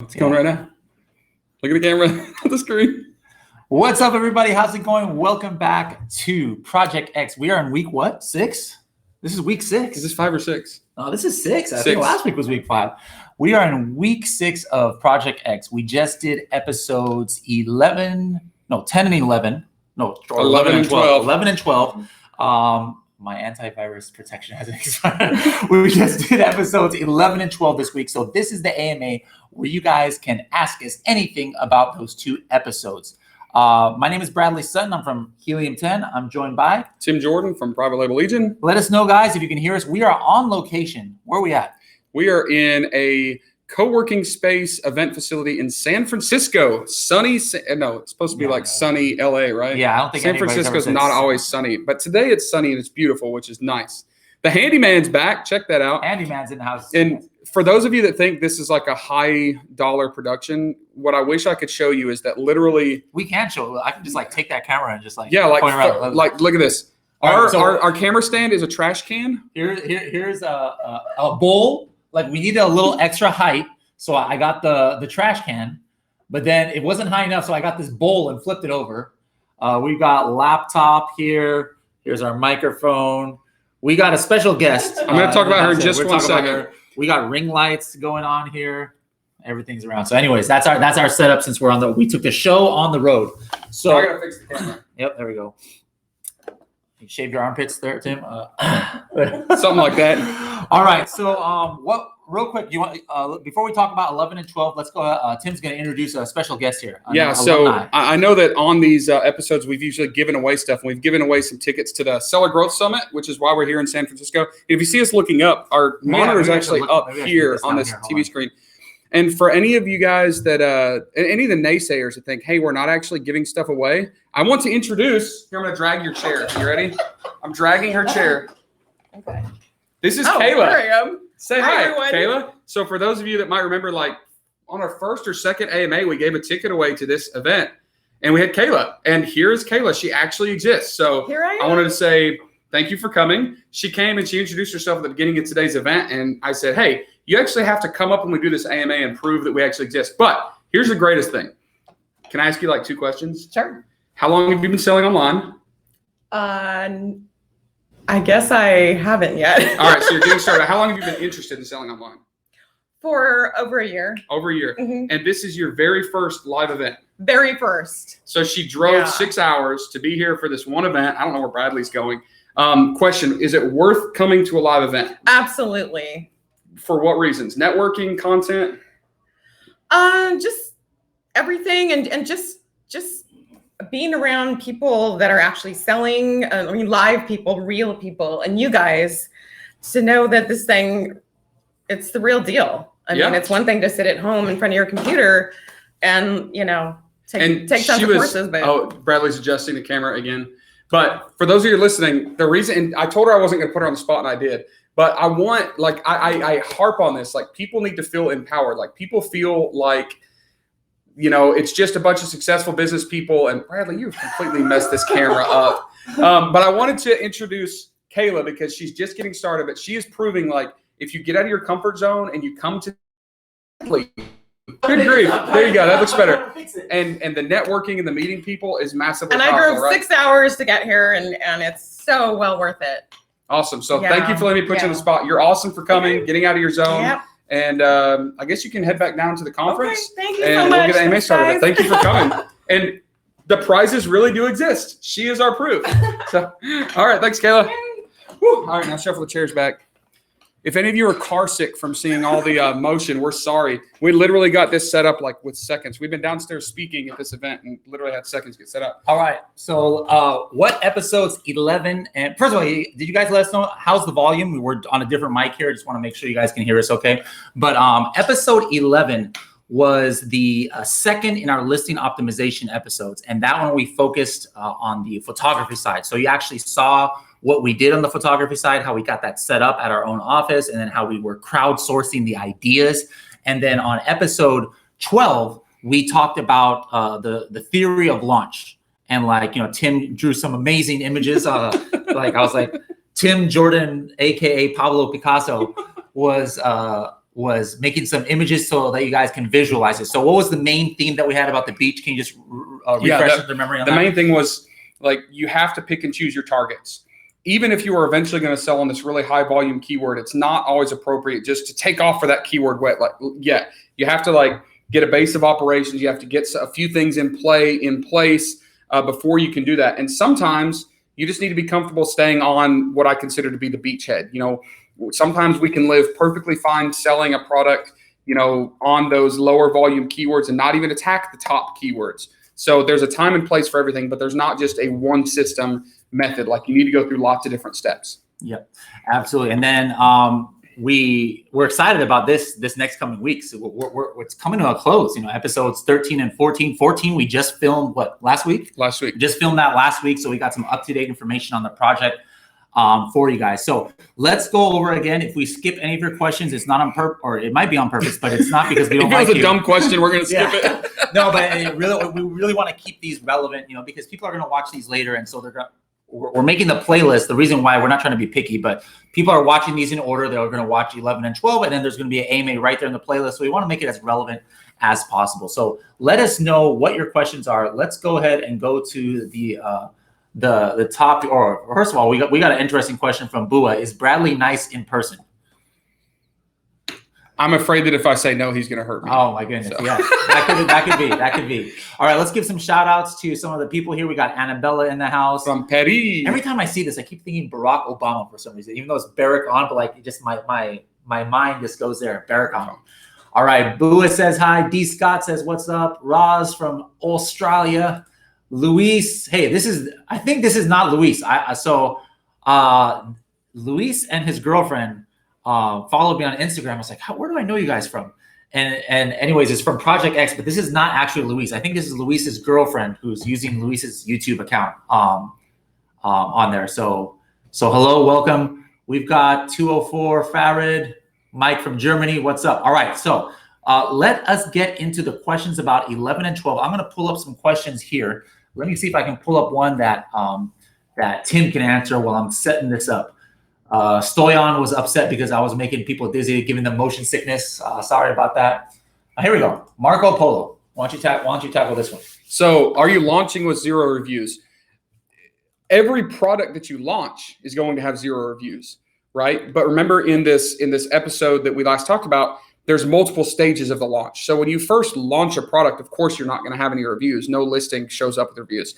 It's going right now. Look at the camera on the screen. What's up, everybody? How's it going? Welcome back to Project X. We are in week what? 6? This is week 6. Is this 5 or 6? Oh, this is 6. I think last week was week 5. We are in week 6 of Project X. We just did episodes 10 and 11. No, 11 and 12. 11 and 12. My antivirus protection hasn't expired. We just did episodes 11 and 12 this week. So this is the AMA where you guys can ask us anything about those 2 episodes. My name is Bradley Sutton. I'm from Helium 10. I'm joined by Tim Jordan from Private Label Legion. Let us know, guys, if you can hear us. We are on location. Where are we at? We are in a co-working space event facility in San Francisco. Sunny, no, it's supposed to be like sunny LA, right? Yeah, I don't think San Francisco's not always sunny, but today it's sunny and it's beautiful, which is nice. The handyman's back. Check that out. Handyman's in the house. And for those of you that think this is like a high dollar production, what I wish I could show you is that literally we can show. I can just like take that camera and just like point around. Like look at this. Our camera stand is a trash can. Here's a bowl. Like we needed a little extra height, so I got the trash can, but then it wasn't high enough, so I got this bowl and flipped it over. We got laptop here. Here's our microphone. We got a special guest. I'm going to talk about her in just 1 second. We got ring lights going on here. Everything's around. So, anyways, that's our setup since we took the show on the road. So I gotta fix the camera. Yep, there we go. You shave your armpits there, Tim? Something like that. All right. So, real quick, you want before we talk about 11 and 12, let's go. Tim's going to introduce a special guest here. So I know that on these episodes, we've usually given away stuff. We've given away some tickets to the Seller Growth Summit, which is why we're here in San Francisco. And if you see us looking up, our monitor is actually up here on this TV screen. And for any of you guys that, any of the naysayers that think, hey, we're not actually giving stuff away, I want to introduce, here, I'm going to drag your chair. You ready? I'm dragging her chair. Okay. This is Kayla. There I am. Say hi, everyone. Kayla. So for those of you that might remember, like on our first or second AMA, we gave a ticket away to this event and we had Kayla. And here's Kayla. She actually exists. So Here I am. I wanted to say thank you for coming. She came and she introduced herself at the beginning of today's event. And I said, hey, you actually have to come up when we do this AMA and prove that we actually exist. But here's the greatest thing. Can I ask you like 2 questions? Sure. How long have you been selling online? I guess I haven't yet. All right, so you're getting started. How long have you been interested in selling online? For over a year. Over a year. Mm-hmm. And this is your very first live event. Very first. So she drove 6 hours to be here for this one event. I don't know where Bradley's going. Question, is it worth coming to a live event? Absolutely. For what reasons? Networking, content? Just everything and just being around people that are actually selling, live people, real people, and you guys to know that this thing, it's the real deal. I mean, it's one thing to sit at home in front of your computer and, take tons of courses. But Bradley's adjusting the camera again. But for those of you listening, the reason, and I told her I wasn't going to put her on the spot and I did, but I want, I harp on this, people need to feel empowered. People feel like, it's just a bunch of successful business people. And Bradley, you've completely messed this camera up. But I wanted to introduce Kayla because she's just getting started. But she is proving if you get out of your comfort zone and you come to good grief. There you go. That looks better. And the networking and the meeting people is massively powerful. And I drove 6 hours to get here, and it's so well worth it. Awesome. So thank you for letting me put you on the spot. You're awesome for coming, getting out of your zone. Yep. And I guess you can head back down to the conference. Okay, thank you so much. And we'll get AMA started. Thank you for coming. And the prizes really do exist. She is our proof. So, all right. Thanks, Kayla. Whew. All right. Now shuffle the chairs back. If any of you are car sick from seeing all the motion, we're sorry. We literally got this set up with seconds. We've been downstairs speaking at this event and literally had seconds get set up. All right. So what episodes 11 and first of all, did you guys let us know how's the volume? We're on a different mic here. I just want to make sure you guys can hear us okay. But episode 11 was the second in our listing optimization episodes. And that one we focused on the photography side. So you actually saw what we did on the photography side, how we got that set up at our own office, and then how we were crowdsourcing the ideas. And then on episode 12, we talked about the theory of launch. And Tim drew some amazing images. I was like, Tim Jordan, AKA Pablo Picasso, was was making some images so that you guys can visualize it. So what was the main theme that we had about the beach? Can you just refresh the memory on that? The main thing was like you have to pick and choose your targets. Even if you are eventually going to sell on this really high volume keyword, it's not always appropriate just to take off for that keyword wet. Like, yeah, you have to like get a base of operations. You have to get a few things in place before you can do that. And sometimes you just need to be comfortable staying on what I consider to be the beachhead. You know, sometimes we can live perfectly fine selling a product, you know, on those lower volume keywords and not even attack the top keywords. So there's a time and place for everything, but there's not just a one system method. Like you need to go through lots of different steps. Yep, absolutely. And then we're excited about this next coming week. So it's coming to a close. You know, episodes 13 and 14. 14 we just filmed last week. Just filmed that last week, so we got some up-to-date information on the project for you guys. So let's go over again. If we skip any of your questions, it's not on purpose, or it might be on purpose, but it's not because we don't like you. If it was a dumb question, we're going to skip it. No, but we really want to keep these relevant, you know, because people are going to watch these later, and so we're making the playlist. The reason why we're not trying to be picky, but people are watching these in order. They're going to watch 11 and 12, and then there's going to be an AMA right there in the playlist. So we want to make it as relevant as possible. So let us know what your questions are. Let's go ahead and go to the top. Or first of all, we got an interesting question from Bua. Is Bradley nice in person? I'm afraid that if I say no, he's going to hurt me. Oh my goodness. So. Yeah, that could be. All right, let's give some shout outs to some of the people here. We got Annabella in the house. From Paris. Every time I see this, I keep thinking Barack Obama for some reason, even though it's Barack on, but like just my mind just goes there. Barack on. All right, Bua says hi. D. Scott says what's up. Roz from Australia. Luis, hey, I think this is not Luis. Luis and his girlfriend followed me on Instagram. I was like, where do I know you guys from? And anyways, it's from Project X, but this is not actually Luis. I think this is Luis's girlfriend who's using Luis's YouTube account on there. So hello, welcome. We've got 204 Farid, Mike from Germany. What's up? All right, so let us get into the questions about 11 and 12. I'm going to pull up some questions here. Let me see if I can pull up one that Tim can answer while I'm setting this up. Stoyan was upset because I was making people dizzy, giving them motion sickness. Sorry about that. Here we go. Marco Polo. Why don't you tackle this one? So are you launching with 0 reviews? Every product that you launch is going to have 0 reviews, right? But remember in this episode that we last talked about, there's multiple stages of the launch. So when you first launch a product, of course, you're not going to have any reviews. No listing shows up with reviews.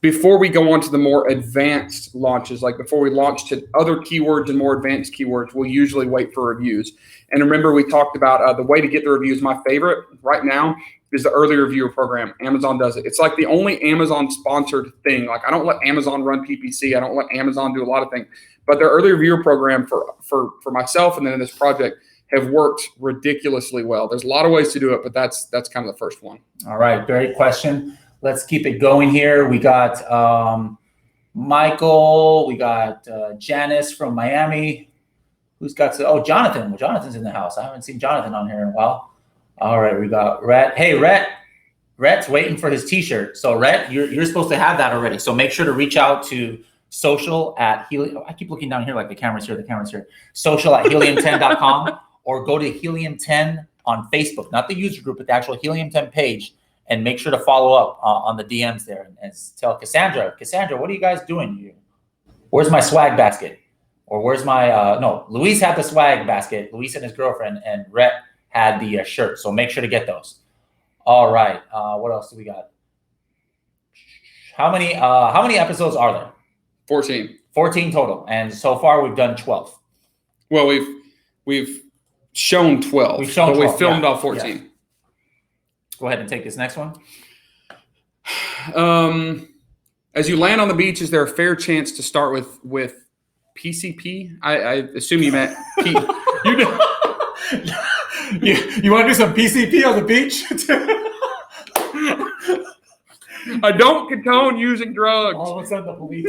Before we go on to the more advanced launches, like before we launch to other keywords and more advanced keywords, we'll usually wait for reviews. And remember, we talked about the way to get the reviews. My favorite right now is the early reviewer program. Amazon does it. It's like the only Amazon sponsored thing. Like I don't let Amazon run PPC. I don't let Amazon do a lot of things. But their early reviewer program for myself and then in this project have worked ridiculously well. There's a lot of ways to do it, but that's kind of the first one. All right, great question. Let's keep it going here. We got Michael. We got Janice from Miami. Who's got Jonathan. Well, Jonathan's in the house. I haven't seen Jonathan on here in a while. All right, we got Rhett. Hey, Rhett's waiting for his T-shirt. So Rhett, you're supposed to have that already. So make sure to reach out to social at Helium. I keep looking down here like the camera's here. Social at helium10.com or go to Helium 10 on Facebook, not the user group, but the actual Helium 10 page. And make sure to follow up on the DMs there and tell Cassandra, what are you guys doing here? Where's my swag basket? Or where's my, Luis had the swag basket, Luis and his girlfriend, and Rhett had the shirt. So make sure to get those. All right. What else do we got? How many episodes are there? 14. 14 total. And so far we've done 12. Well, we've shown 12. We've shown 12. We filmed all 14. Yeah. Go ahead and take this next one. As you land on the beach, is there a fair chance to start with PCP? I assume you meant P. You want to do some PCP on the beach? I don't condone using drugs. All of a sudden, the police.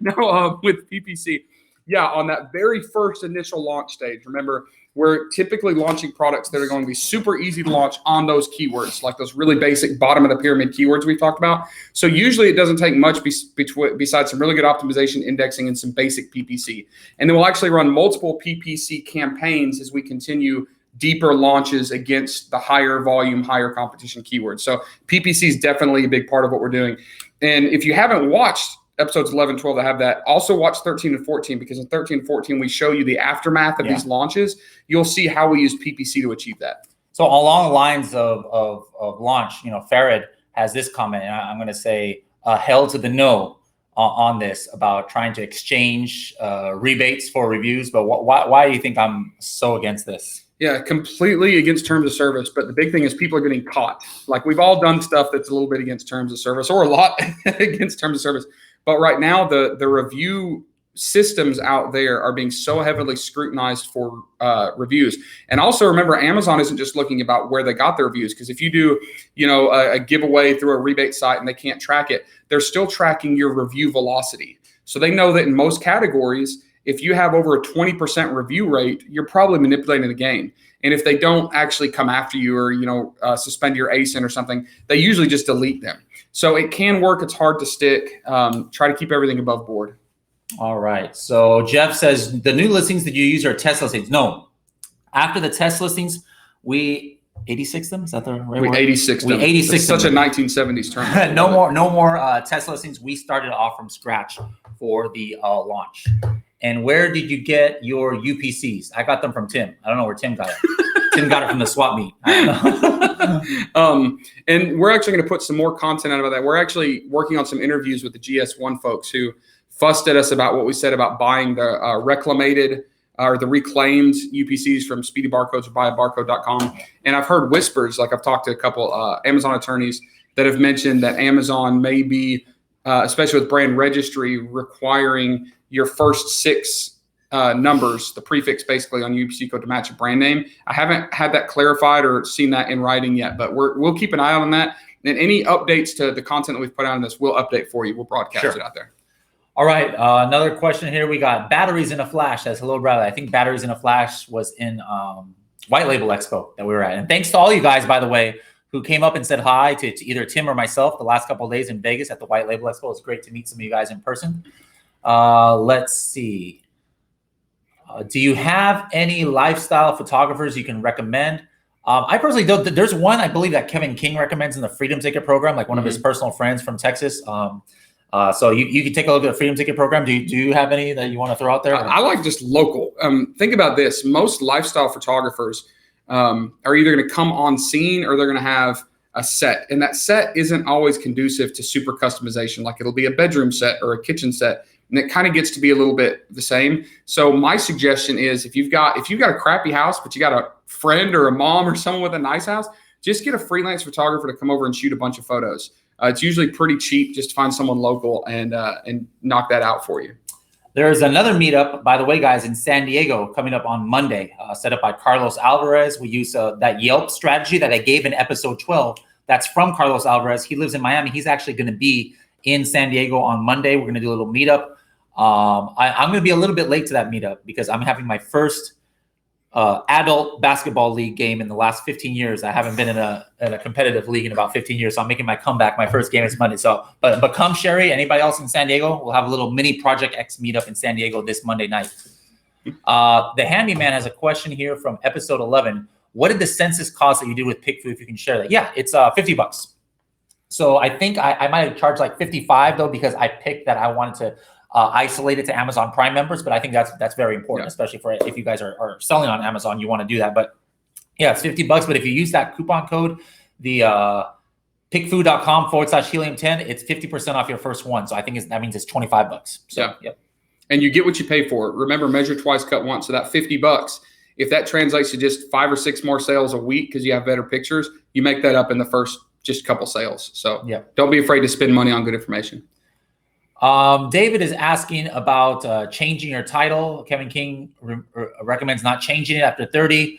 No, with PPC. Yeah, on that very first initial launch stage, remember, we're typically launching products that are going to be super easy to launch on those keywords, like those really basic bottom of the pyramid keywords we talked about. So usually it doesn't take much besides some really good optimization, indexing, and some basic PPC. And then we'll actually run multiple PPC campaigns as we continue deeper launches against the higher volume, higher competition keywords. So PPC is definitely a big part of what we're doing. And if you haven't watched episodes 11, 12 that have that, also watch 13 and 14, because in 13 and 14, we show you the aftermath of these launches. You'll see how we use PPC to achieve that. So along the lines of launch, Farid has this comment, and I'm going to say hell to the no on this about trying to exchange rebates for reviews. But why do you think I'm so against this? Yeah, completely against terms of service. But the big thing is people are getting caught. Like, we've all done stuff that's a little bit against terms of service, or a lot against terms of service. But right now, the review systems out there are being so heavily scrutinized for reviews. And also remember, Amazon isn't just looking about where they got their reviews, because if you do, a giveaway through a rebate site and they can't track it, they're still tracking your review velocity. So they know that in most categories, if you have over a 20% review rate, you're probably manipulating the game. And if they don't actually come after you or, suspend your ASIN or something, they usually just delete them. So it can work. It's hard to stick. Try to keep everything above board. All right. So Jeff says, the new listings that you use are test listings. No. After the test listings, we 86 them. Is that the right word? 86 them. We 86 It's such a 1970s term. no more test listings. We started off from scratch for the launch. And where did you get your UPCs? I got them from Tim. I don't know where Tim got it. Tim got it from the swap meet. I don't know. And we're actually going to put some more content out about that. We're actually working on some interviews with the GS1 folks who fussed at us about what we said about buying the reclamated or the reclaimed UPCs from Speedy Barcodes or buybarcode.com. And I've heard whispers, like I've talked to a couple Amazon attorneys that have mentioned that Amazon may be, especially with brand registry, requiring your first 6 numbers, the prefix basically on UPC code to match a brand name. I haven't had that clarified or seen that in writing yet, but we'll keep an eye on that. And any updates to the content that we've put out on this, we'll update for you. We'll broadcast it out there. All right. Another question here. We got batteries in a flash. Says, hello, Bradley. I think batteries in a flash was in White Label Expo that we were at. And thanks to all you guys, by the way, who came up and said hi to either Tim or myself the last couple of days in Vegas at the White Label Expo. It's great to meet some of you guys in person. Let's see. Do you have any lifestyle photographers you can recommend? I personally don't. There's one I believe that Kevin King recommends in the Freedom Ticket program, like one of his personal friends from Texas. So you can take a look at the Freedom Ticket program. Do you have any that you want to throw out there? I like just local. Think about this. Most lifestyle photographers are either going to come on scene or they're going to have a set. And that set isn't always conducive to super customization. Like, it'll be a bedroom set or a kitchen set. And it kind of gets to be a little bit the same. So my suggestion is, if you've got a crappy house, but you got a friend or a mom or someone with a nice house, just get a freelance photographer to come over and shoot a bunch of photos. It's usually pretty cheap just to find someone local and knock that out for you. There's another meetup, by the way, guys, in San Diego coming up on Monday, set up by Carlos Alvarez. We use that Yelp strategy that I gave in episode 12. That's from Carlos Alvarez. He lives in Miami. He's actually going to be in San Diego on Monday. We're going to do a little meetup. I'm going to be a little bit late to that meetup because I'm having my first adult basketball league game in the last 15 years. I haven't been in a competitive league in about 15 years, so I'm making my comeback. My first game is Monday. So, but come, Sherry, anybody else in San Diego, we'll have a little mini Project X meetup in San Diego this Monday night. The handyman has a question here from episode 11. What did the census cost that you did with PickFu, if you can share that? Yeah, it's $50. So I think I might have charged like 55 though, because I picked that I wanted to isolate it to Amazon Prime members, but I think that's very important, especially for if you guys are selling on Amazon, you want to do that. But yeah, it's $50. But if you use that coupon code, the pickfu.com/helium10, it's 50% off your first one. So I think that means it's $25. So yep. And you get what you pay for. Remember, measure twice, cut once. So that $50, if that translates to just 5 or 6 more sales a week because you have better pictures, you make that up in the first just couple sales. So don't be afraid to spend money on good information. David is asking about changing your title. Kevin King recommends not changing it after 30.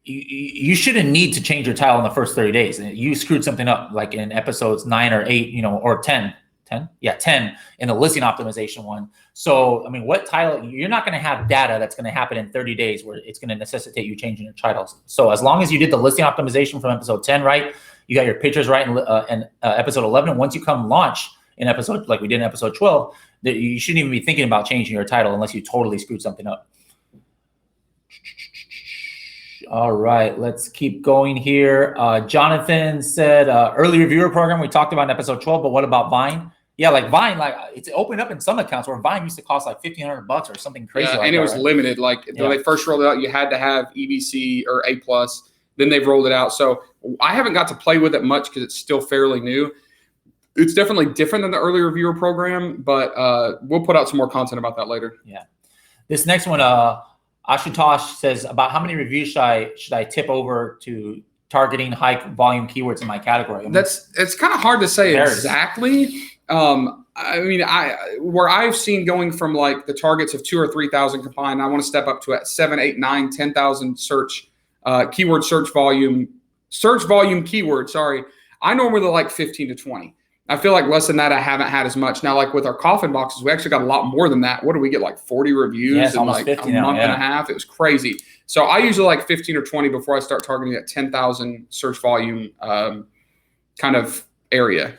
You shouldn't need to change your title in the first 30 days. You screwed something up, like in episodes 9 or 8, or 10 10? Yeah, 10 in the listing optimization one. So, I mean, what title, you're not going to have data that's going to happen in 30 days where it's going to necessitate you changing your titles. So as long as you did the listing optimization from episode 10 right, you got your pictures right in episode 11. And once you come launch in episode, like we did in episode 12, that you shouldn't even be thinking about changing your title unless you totally screwed something up. All right, let's keep going here. Jonathan said, early reviewer program we talked about in episode 12, but what about Vine? Yeah, like Vine, like it's opened up in some accounts where Vine used to cost like $1,500 or something crazy. Yeah, like and that, it was right? limited. Like when they first rolled it out, you had to have EBC or A+. Then they've rolled it out. So I haven't got to play with it much because it's still fairly new. It's definitely different than the early reviewer program, but we'll put out some more content about that later. Yeah. This next one, Ashutosh says, about how many reviews should I tip over to targeting high volume keywords in my category? I mean, it's kind of hard to say exactly. I mean, where I've seen going from like the targets of 2,000 or 3,000 combined, I want to step up to 7, 8, 9, 10,000 search keyword search volume keyword. Sorry, I normally like 15 to 20. I feel like less than that, I haven't had as much. Now, like with our coffin boxes, we actually got a lot more than that. What do we get? Like 40 reviews in like a month and a half. It was crazy. So I usually like 15 or 20 before I start targeting that 10,000 search volume kind of area.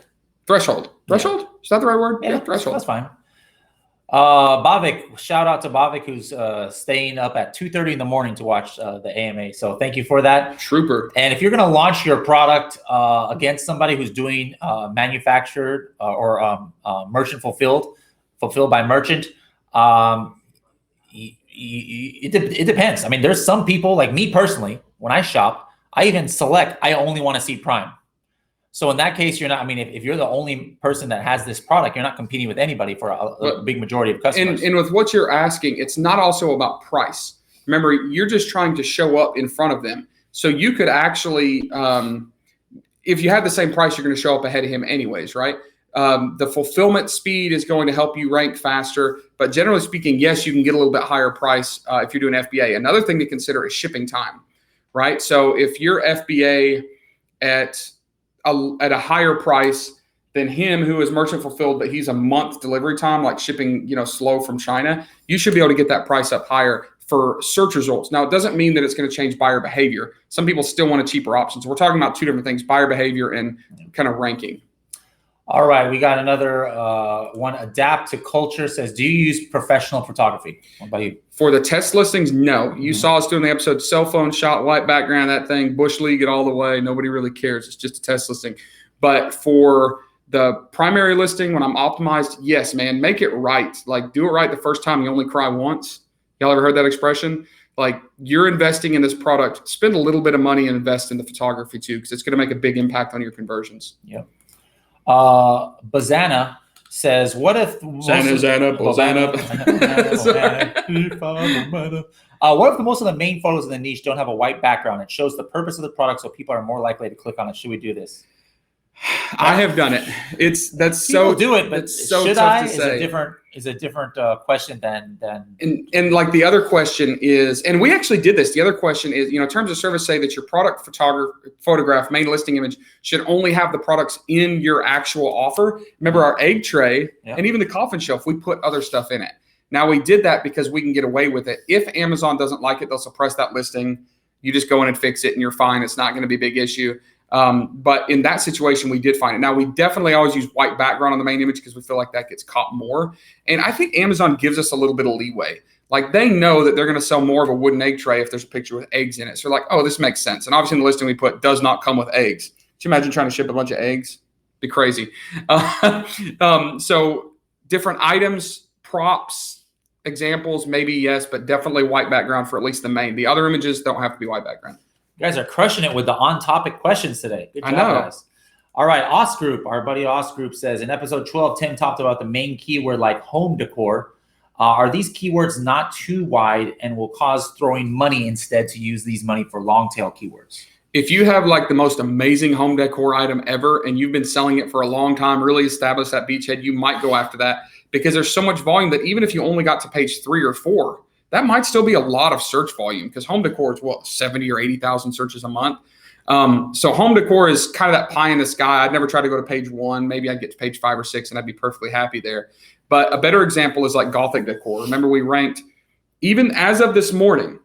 Threshold. Threshold? Is that the right word? Yeah, threshold. That's fine. Bavik, shout out to Bavik, who's staying up at 2:30 in the morning to watch the AMA. So thank you for that. Trooper. And if you're going to launch your product against somebody who's doing manufactured or merchant fulfilled by merchant, it depends. I mean, there's some people like me personally, when I shop, I even select, I only want to see Prime. So in that case, you're not, I mean, if you're the only person that has this product, you're not competing with anybody for a big majority of customers. And with what you're asking, it's not also about price. Remember, you're just trying to show up in front of them. So you could actually, if you had the same price, you're going to show up ahead of him anyways, right? The fulfillment speed is going to help you rank faster. But generally speaking, yes, you can get a little bit higher price if you're doing FBA. Another thing to consider is shipping time, right? So if you're FBA at a higher price than him who is merchant fulfilled, but he's a month delivery time, like shipping, slow from China, you should be able to get that price up higher for search results. Now, it doesn't mean that it's going to change buyer behavior. Some people still want a cheaper option. So we're talking about two different things, buyer behavior and kind of ranking. All right, we got another one. Adapt to Culture says, do you use professional photography? What about you? For the test listings, no. You saw us doing the episode, cell phone shot, white background, that thing, Bush League it all the way. Nobody really cares. It's just a test listing. But for the primary listing, when I'm optimized, yes, man, make it right. Like, do it right the first time. You only cry once. Y'all ever heard that expression? Like, you're investing in this product. Spend a little bit of money and invest in the photography too, because it's going to make a big impact on your conversions. Yep. Bazana says, what if what if most of the main photos in the niche don't have a white background? It shows the purpose of the product, so people are more likely to click on it. Should we do this? I have done it. That's people so do it, but it's so should tough I? to say. Is a different question than. And like the other question is, and we actually did this. The other question is, terms of service say that your product photograph main listing image should only have the products in your actual offer. Remember our egg tray and even the coffin shelf, we put other stuff in it. Now we did that because we can get away with it. If Amazon doesn't like it, they'll suppress that listing. You just go in and fix it and you're fine. It's not going to be a big issue. But in that situation, we did find it. Now, we definitely always use white background on the main image because we feel like that gets caught more. And I think Amazon gives us a little bit of leeway. Like, they know that they're going to sell more of a wooden egg tray if there's a picture with eggs in it. So they're like, oh, this makes sense. And obviously in the listing we put does not come with eggs. Could you imagine trying to ship a bunch of eggs? Be crazy. So different items, props, examples, maybe yes, but definitely white background for at least the main. The other images don't have to be white background. You guys are crushing it with the on-topic questions today. Good job, guys. All right, Os Group, our buddy Os Group says, in episode 12, Tim talked about the main keyword like home decor. Are these keywords not too wide and will cause throwing money instead to use these money for long-tail keywords? If you have like the most amazing home decor item ever and you've been selling it for a long time, really established that beachhead, you might go after that because there's so much volume that even if you only got to page 3 or 4, that might still be a lot of search volume because home decor is what, 70 or 80,000 searches a month. So home decor is kind of that pie in the sky. I'd never try to go to page 1. Maybe I'd get to page 5 or 6 and I'd be perfectly happy there. But a better example is like Gothic decor. Remember, we ranked, even as of this morning,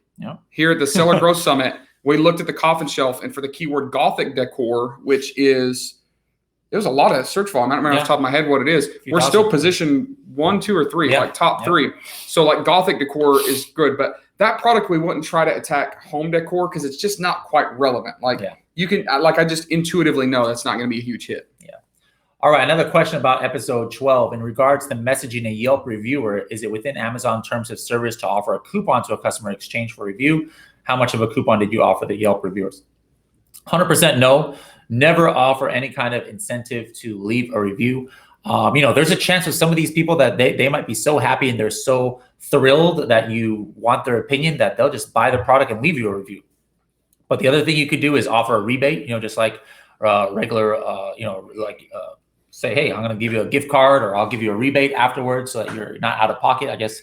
here at the Seller Growth Summit, we looked at the coffin shelf, and for the keyword Gothic decor, which is, it was a lot of search volume. I don't remember off the top of my head what it is. We're still positioned 1, 2, or 3, like top 3. So like Gothic decor is good, but that product we wouldn't try to attack home decor because it's just not quite relevant. Like you can, like I just intuitively know that's not going to be a huge hit. All right, another question about episode 12. In regards to messaging a Yelp reviewer, is it within Amazon terms of service to offer a coupon to a customer in exchange for review? How much of a coupon did you offer the Yelp reviewers? 100% no. Never offer any kind of incentive to leave a review. There's a chance with some of these people that they might be so happy and they're so thrilled that you want their opinion that they'll just buy the product and leave you a review. But the other thing you could do is offer a rebate, just like regular, say, hey, I'm going to give you a gift card or I'll give you a rebate afterwards so that you're not out of pocket, I guess.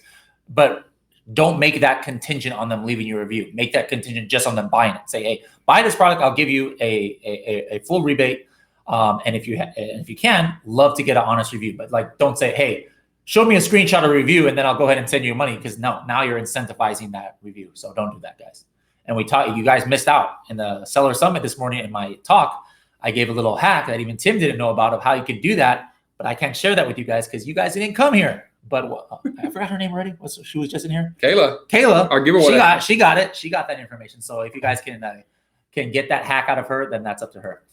But don't make that contingent on them leaving your review. Make that contingent just on them buying it. Say, hey, buy this product, I'll give you a full rebate. And if you can, love to get an honest review. But like, don't say, hey, show me a screenshot of a review and then I'll go ahead and send you money, because now you're incentivizing that review. So don't do that, guys. And you guys missed out in the Seller Summit this morning in my talk. I gave a little hack that even Tim didn't know about of how you could do that, but I can't share that with you guys because you guys didn't come here. But I forgot her name already. She was just in here. Kayla. Our giveaway. She got it. She got that information. So if you guys can get that hack out of her, then that's up to her.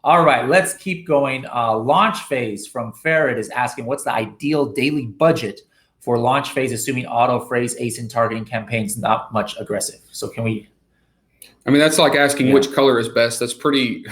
All right, let's keep going. Launch phase from Farrad is asking, what's the ideal daily budget for launch phase, assuming auto, phrase, ASIN targeting campaigns, not much aggressive? So can we? I mean, that's like asking which color is best. That's pretty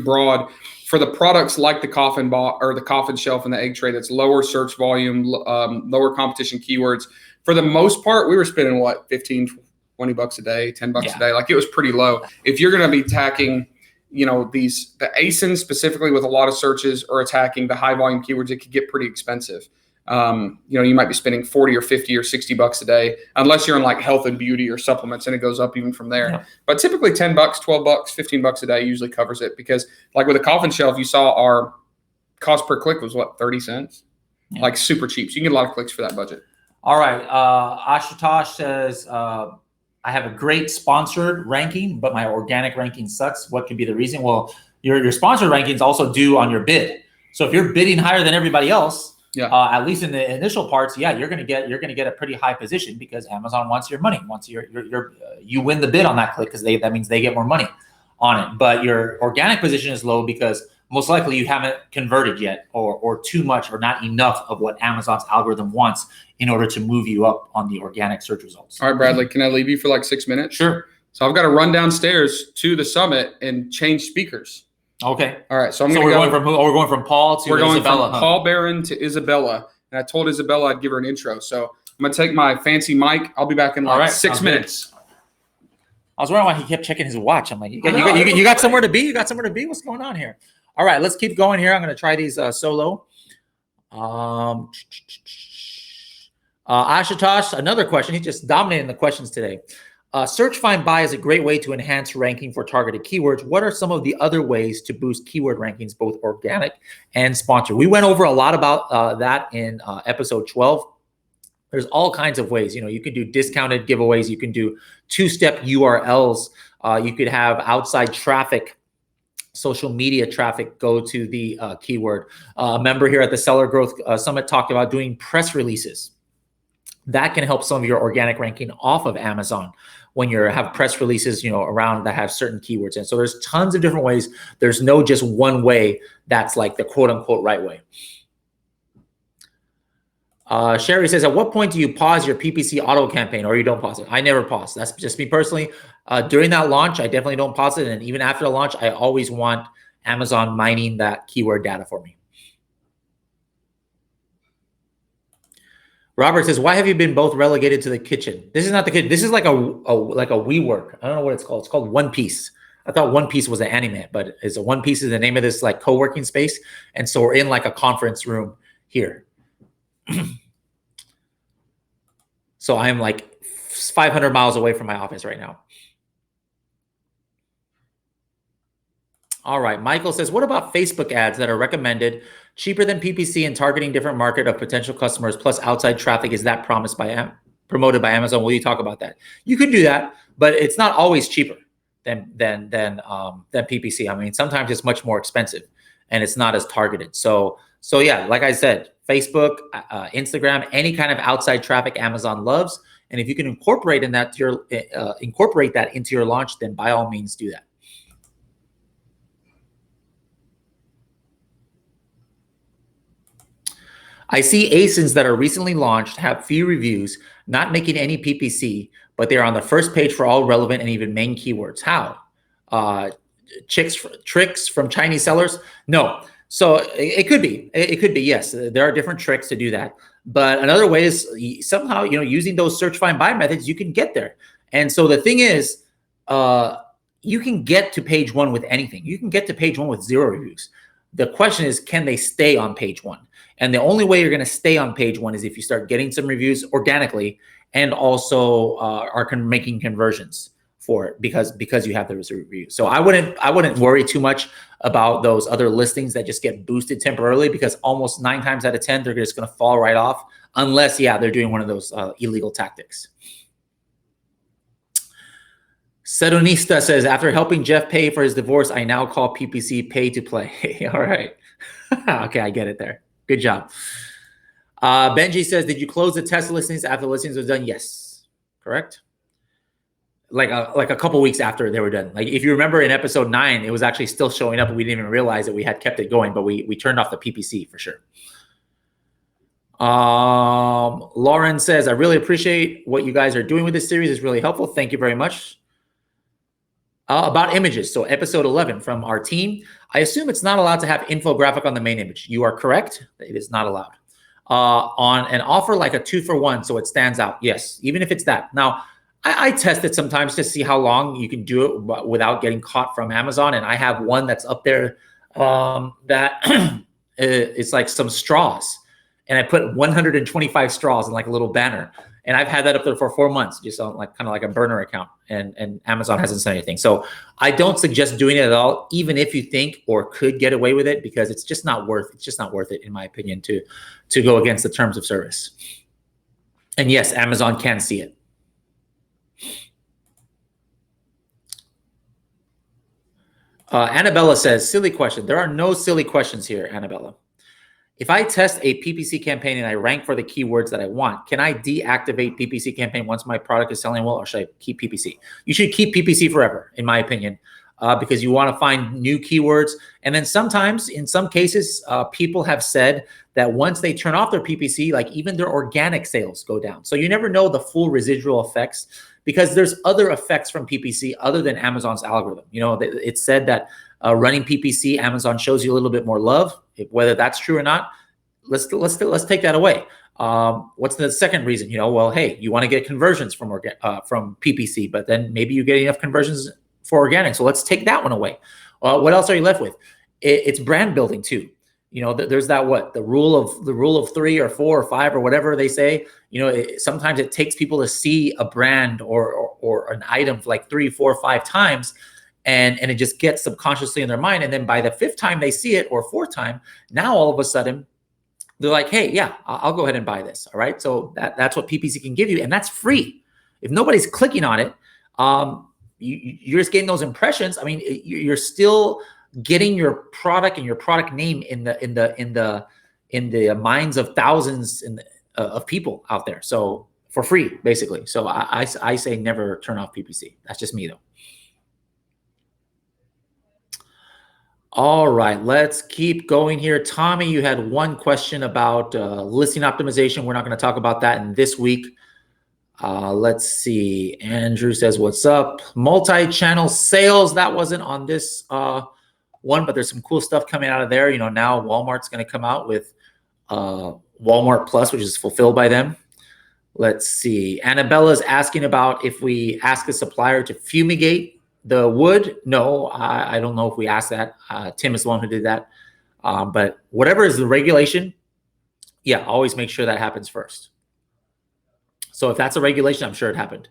broad. For the products like the coffin or the coffin shelf and the egg tray, that's lower search volume, lower competition keywords. For the most part, we were spending what, 15, 20 bucks a day, 10 bucks a day. Like, it was pretty low. If you're going to be attacking, the ASIN specifically with a lot of searches, or attacking the high volume keywords, it could get pretty expensive. You might be spending 40 or 50 or 60 bucks a day, unless you're in like health and beauty or supplements, and it goes up even from there. But typically 10 bucks, 12 bucks, 15 bucks a day usually covers it, because like with a coffin shelf, you saw our cost per click was what, 30 cents? Like super cheap. So you can get a lot of clicks for that budget. All right. Ashutosh says, I have a great sponsored ranking, but my organic ranking sucks. What could be the reason? Well, your sponsored rankings also due on your bid. So if you're bidding higher than everybody else, at least in the initial parts, you're gonna get a pretty high position, because Amazon wants your money. Once you win the bid on that click, because that means they get more money on it. But your organic position is low because most likely you haven't converted yet, or too much, or not enough of what Amazon's algorithm wants in order to move you up on the organic search results. All right, Bradley, can I leave you for like 6 minutes? Sure. So I've got to run downstairs to the summit and change speakers. Okay. All right. So we're going from Paul to Isabella. We're going from Paul Barron to Isabella. And I told Isabella I'd give her an intro. So I'm going to take my fancy mic. I'll be back in like 6 minutes. I was wondering why he kept checking his watch. I'm like, you got somewhere to be? You got somewhere to be? What's going on here? All right, let's keep going here. I'm going to try these solo. Ashutosh, another question. He's just dominating the questions today. Search, find, buy is a great way to enhance ranking for targeted keywords. What are some of the other ways to boost keyword rankings, both organic and sponsored? We went over a lot about that in episode 12. There's all kinds of ways. You can do discounted giveaways. You can do two-step URLs. You could have outside traffic, social media traffic go to the keyword. A member here at the Seller Growth Summit talked about doing press releases. That can help some of your organic ranking off of Amazon when you have press releases, around that have certain keywords. And so there's tons of different ways. There's no just one way that's like the quote unquote right way. Sherry says, at what point do you pause your PPC auto campaign, or you don't pause it? I never pause. That's just me personally. During that launch, I definitely don't pause it. And even after the launch, I always want Amazon mining that keyword data for me. Robert says, why have you been both relegated to the kitchen? This is not the kitchen. This is like a WeWork. I don't know what it's called. It's called One Piece. I thought One Piece was an anime, but One Piece is the name of this like co-working space. And so we're in like a conference room here. So I'm like 500 miles away from my office right now. All right. Michael says, what about Facebook ads that are recommended, cheaper than PPC and targeting different market of potential customers plus outside traffic? Is that promoted by Amazon? Will you talk about that? You could do that, but it's not always cheaper than PPC. I mean, sometimes it's much more expensive and it's not as targeted. So yeah, like I said, Facebook, Instagram, any kind of outside traffic Amazon loves. And if you can incorporate that into your launch, then by all means do that. I see ASINs that are recently launched have few reviews, not making any PPC, but they're on the first page for all relevant and even main keywords. How? Tricks from Chinese sellers? No. So it could be. It could be, yes. There are different tricks to do that. But another way is somehow, using those search, find, buy methods, you can get there. And so the thing is, you can get to page 1 with anything. You can get to page 1 with 0 reviews. The question is, can they stay on page 1? And the only way you're going to stay on page 1 is if you start getting some reviews organically and also are making conversions for it because you have those reviews. So I wouldn't worry too much about those other listings that just get boosted temporarily, because almost 9 times out of 10 they're just going to fall right off unless they're doing one of those illegal tactics. Sedonista says, after helping Jeff pay for his divorce, I now call PPC pay to play. All right. Okay, I get it there. Good job. Benji says, did you close the test listings after the listings were done? Yes. Correct. Like a couple weeks after they were done. Like if you remember in episode 9, it was actually still showing up and we didn't even realize that we had kept it going, but we turned off the PPC for sure. Lauren says, I really appreciate what you guys are doing with this series. It's really helpful. Thank you very much. About images. So episode 11 from our team. I assume it's not allowed to have infographic on the main image. You are correct. It is not allowed. On an offer like a 2-for-1, so it stands out. Yes, even if it's that. Now, I test it sometimes to see how long you can do it without getting caught from Amazon. And I have one that's up there that it's like some straws. And I put 125 straws in like a little banner. And I've had that up there for 4 months, just on kind of like a burner account, and Amazon hasn't said anything. So I don't suggest doing it at all, even if you think or could get away with it, because it's just not worth it, in my opinion, to go against the terms of service. And yes, Amazon can see it. Annabella says, silly question. There are no silly questions here, Annabella. If I test a PPC campaign and I rank for the keywords that I want, can I deactivate PPC campaign once my product is selling well, or should I keep PPC? You should keep PPC forever, in my opinion, because you want to find new keywords. And then sometimes, in some cases, people have said that once they turn off their PPC, like even their organic sales go down. So you never know the full residual effects, because there's other effects from PPC other than Amazon's algorithm. It's said that running PPC, Amazon shows you a little bit more love. Whether that's true or not, let's take that away. What's the second reason? Well, hey, you want to get conversions from PPC, but then maybe you get enough conversions for organic. So let's take that one away. What else are you left with? It's brand building too. There's that the rule of 3 or 4 or 5 or whatever they say. Sometimes it takes people to see a brand or an item like 3, 4, 5 times. And it just gets subconsciously in their mind. And then by the 5th time they see it, or 4th time, now all of a sudden they're like, hey, yeah, I'll go ahead and buy this. All right. So that's what PPC can give you. And that's free. If nobody's clicking on it, you're just getting those impressions. I mean, you're still getting your product and your product name in the minds of thousands of people out there. So for free, basically. So I say never turn off PPC. That's just me though. All right, let's keep going here. Tommy, you had one question about listing optimization. We're not going to talk about that in this week. Let's see. Andrew says, what's up? Multi-channel sales. That wasn't on this one, but there's some cool stuff coming out of there. Now Walmart's going to come out with Walmart Plus, which is fulfilled by them. Let's see. Annabella's asking about if we ask a supplier to fumigate the wood. No, I don't know if we asked that. Tim is the one who did that. But whatever is the regulation, yeah, always make sure that happens first. So if that's a regulation, I'm sure it happened.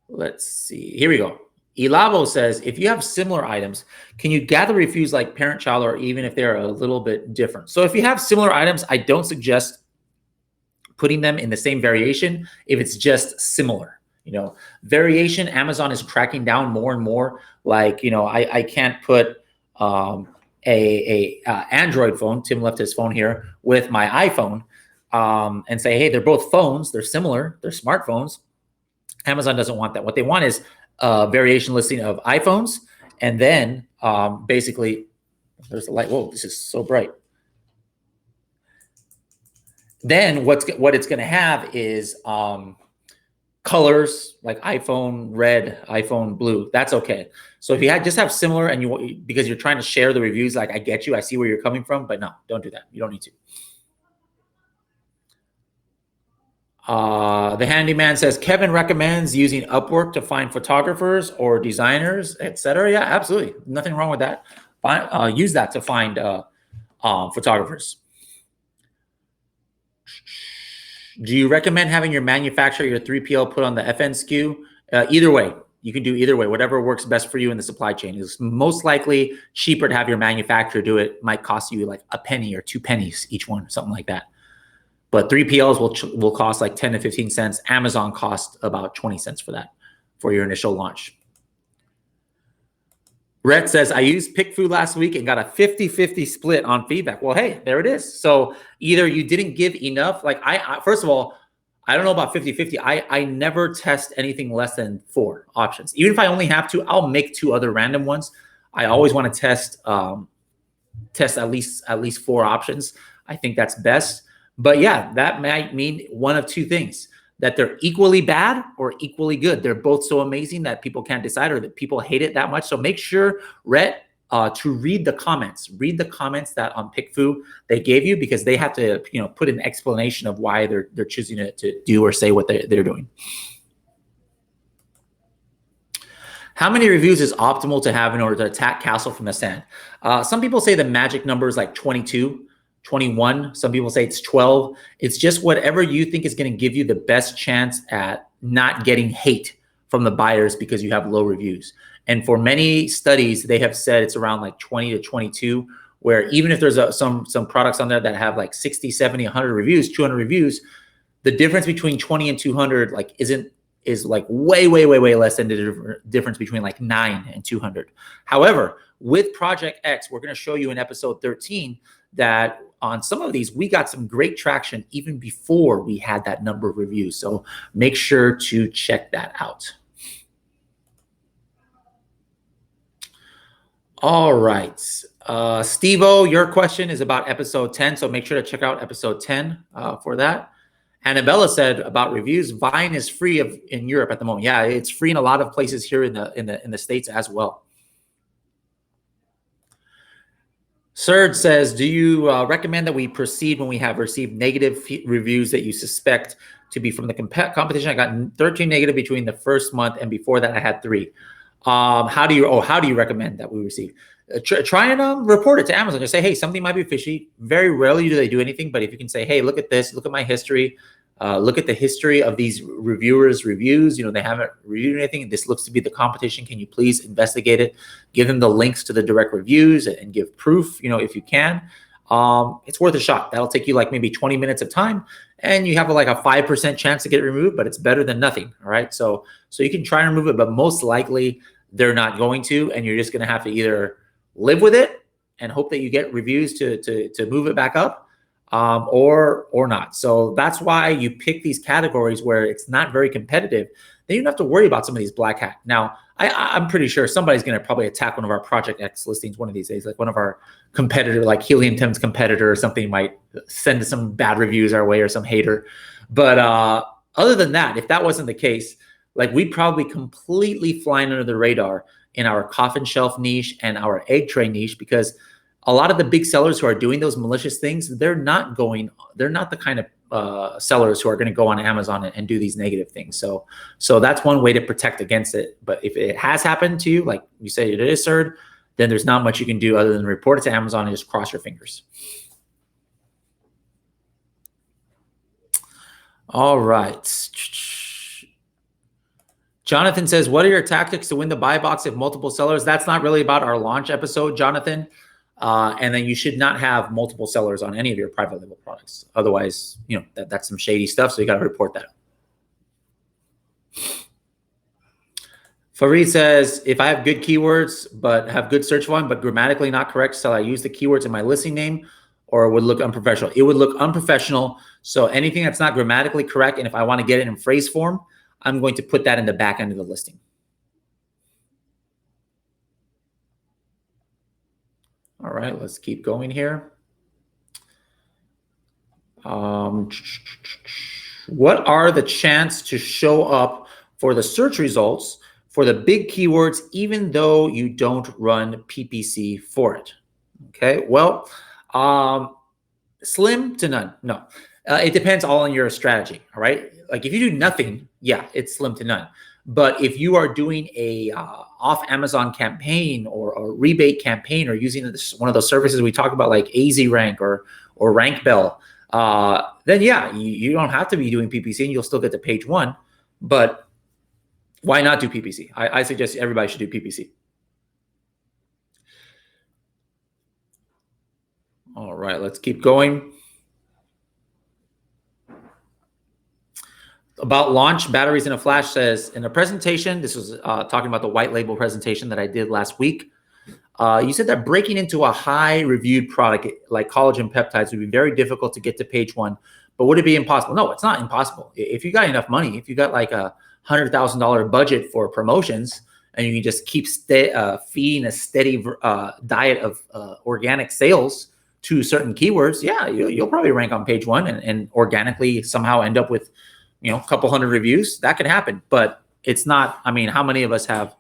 Let's see. Here we go. Ilavo says, if you have similar items, can you gather reviews like parent-child or even if they're a little bit different? So if you have similar items, I don't suggest putting them in the same variation if it's just similar. Variation, Amazon is cracking down more and more. Like, I can't put a Android phone, Tim left his phone here, with my iPhone and say, hey, they're both phones, they're similar, they're smartphones. Amazon doesn't want that. What they want is a variation listing of iPhones, and then basically, there's the light. Whoa, this is so bright. Then what it's going to have is colors like iPhone red, iPhone blue. That's okay. So if you just have similar and because you're trying to share the reviews, like I get you, I see where you're coming from, but no, don't do that. You don't need to. The handyman says Kevin recommends using Upwork to find photographers or designers, etc. Yeah, absolutely. Nothing wrong with that. Use that to find photographers. Do you recommend having your manufacturer, your 3PL, put on the FN SKU? Either way, you can do either way. Whatever works best for you in the supply chain. It's most likely cheaper to have your manufacturer do it. Might cost you like a penny or 2 pennies each one, something like that. But 3PLs will cost like 10 to 15 cents. Amazon costs about 20 cents for that, for your initial launch. Rhett says, I used PickFood last week and got a 50-50 split on feedback. Well, hey, there it is. So either you didn't give enough. Like I first of all, I don't know about 50-50. I never test anything less than 4 options. Even if I only have 2, I'll make 2 other random ones. I always want to test at least 4 options. I think that's best. But yeah, that might mean one of 2 things, that they're equally bad or equally good. They're both so amazing that people can't decide, or that people hate it that much. So make sure, Rhett, to read the comments. Read the comments that on PickFood they gave you, because they have to, put an explanation of why they're choosing to do or say what they're doing. How many reviews is optimal to have in order to attack Castle from the sand? Some people say the magic number is like 22. 21. Some people say it's 12. It's just whatever you think is going to give you the best chance at not getting hate from the buyers because you have low reviews. And for many studies, they have said it's around like 20 to 22, where even if there's some products on there that have like 60, 70, 100 reviews, 200 reviews, the difference between 20 and 200 is like way less than the difference between like 9 and 200. However, with Project X, we're going to show you in episode 13 that on some of these, we got some great traction even before we had that number of reviews. So make sure to check that out. All right. Steve-O, your question is about episode 10. So make sure to check out episode 10 for that. Annabella said about reviews, Vine is free in Europe at the moment. Yeah, it's free in a lot of places here in the States as well. Serge says, do you recommend that we proceed when we have received negative reviews that you suspect to be from the competition? I got 13 negative between the first month, and before that I had 3. How do you recommend that we receive? Try and report it to Amazon. Just say, hey, something might be fishy. Very rarely do they do anything, but if you can say, hey, look at this, look at my history, look at the history of these reviewers' reviews. They haven't reviewed anything. This looks to be the competition. Can you please investigate it? Give them the links to the direct reviews and give proof, if you can. It's worth a shot. That'll take you like maybe 20 minutes of time, and you have like a 5% chance to get it removed, but it's better than nothing. All right. So you can try and remove it, but most likely they're not going to, and you're just going to have to either live with it and hope that you get reviews to move it back up, or not. So that's why you pick these categories where it's not very competitive. Then you don't have to worry about some of these black hat. Now, I'm pretty sure somebody's going to probably attack one of our Project X listings one of these days, like one of our competitor, like Helium Tim's competitor or something might send some bad reviews our way, or some hater. But other than that, if that wasn't the case, like we'd probably completely flying under the radar in our coffin shelf niche and our egg tray niche, because a lot of the big sellers who are doing those malicious things, they're not the kind of sellers who are going to go on Amazon and do these negative things. So that's one way to protect against it. But if it has happened to you, like you say it is, sir, then there's not much you can do other than report it to Amazon and just cross your fingers. All right. Jonathan says, what are your tactics to win the buy box if multiple sellers? That's not really about our launch episode, Jonathan. And then you should not have multiple sellers on any of your private label products. Otherwise, that's some shady stuff. So you got to report that. Farid says, if I have good keywords, but have good search volume, but grammatically not correct, shall I use the keywords in my listing name, or it would look unprofessional? It would look unprofessional. So anything that's not grammatically correct, and if I want to get it in phrase form, I'm going to put that in the back end of the listing. All right, let's keep going here. What are the chances to show up for the search results for the big keywords, even though you don't run PPC for it? Okay, well, slim to none. No, it depends all on your strategy. All right, like if you do nothing, yeah, it's slim to none. But if you are doing a off Amazon campaign or a rebate campaign, or using one of those services we talk about like AZ Rank or Rank Bell, then yeah, you don't have to be doing PPC and you'll still get to page one. But why not do PPC? I suggest everybody should do PPC. All right, let's keep going. About launch batteries in a flash says, in a presentation, this was talking about the white label presentation that I did last week. You said that breaking into a high reviewed product like collagen peptides would be very difficult to get to page one, but would it be impossible? No, it's not impossible. If you got enough money, if you got like a $100,000 budget for promotions, and you can just keep feeding a steady diet of organic sales to certain keywords, yeah, you'll probably rank on page one and organically somehow end up with a couple hundred reviews. That could happen, but it's not. I mean, how many of us have